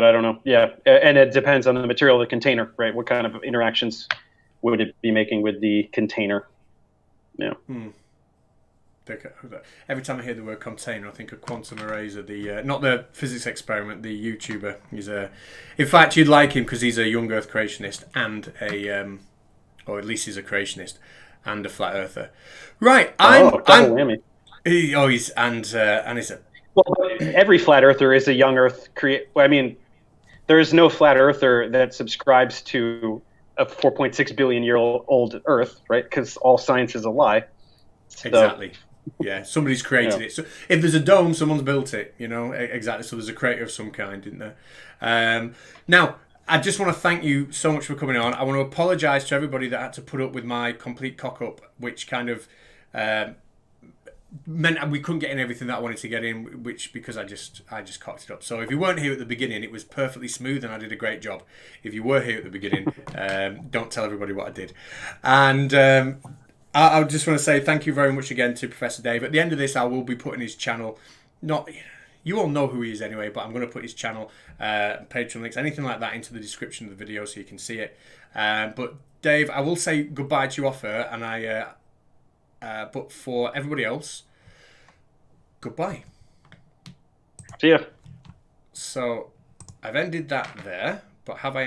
I don't know. Yeah, and it depends on the material of the container, right? What kind of interactions would it be making with the container? Yeah. Every time I hear the word container, I think of Quantum Eraser, not the physics experiment, the YouTuber. In fact, you'd like him because he's a young Earth creationist and or at least he's a creationist and a flat earther. Right, double whammy. He's a. Well, every flat earther is a young Earth I mean, there is no flat earther that subscribes to a 4.6 billion year old Earth, right? Because all science is a lie. So, exactly. Yeah, somebody's created it. So if there's a dome, someone's built it. You know, exactly. So there's a creator of some kind, isn't there? Now, I just want to thank you so much for coming on. I want to apologise to everybody that had to put up with my complete cock up, which kind of meant we couldn't get in everything that I wanted to get in, because I just cocked it up. So if you weren't here at the beginning, it was perfectly smooth and I did a great job. If you were here at the beginning, don't tell everybody what I did. And I just want to say thank you very much again to Professor Dave. At the end of this, I will be putting his channel, you all know who he is anyway, but I'm going to put his channel, Patreon links, anything like that into the description of the video so you can see it. But Dave, I will say goodbye to you off air, and but for everybody else, goodbye. See ya. So I've ended that there, but have I ended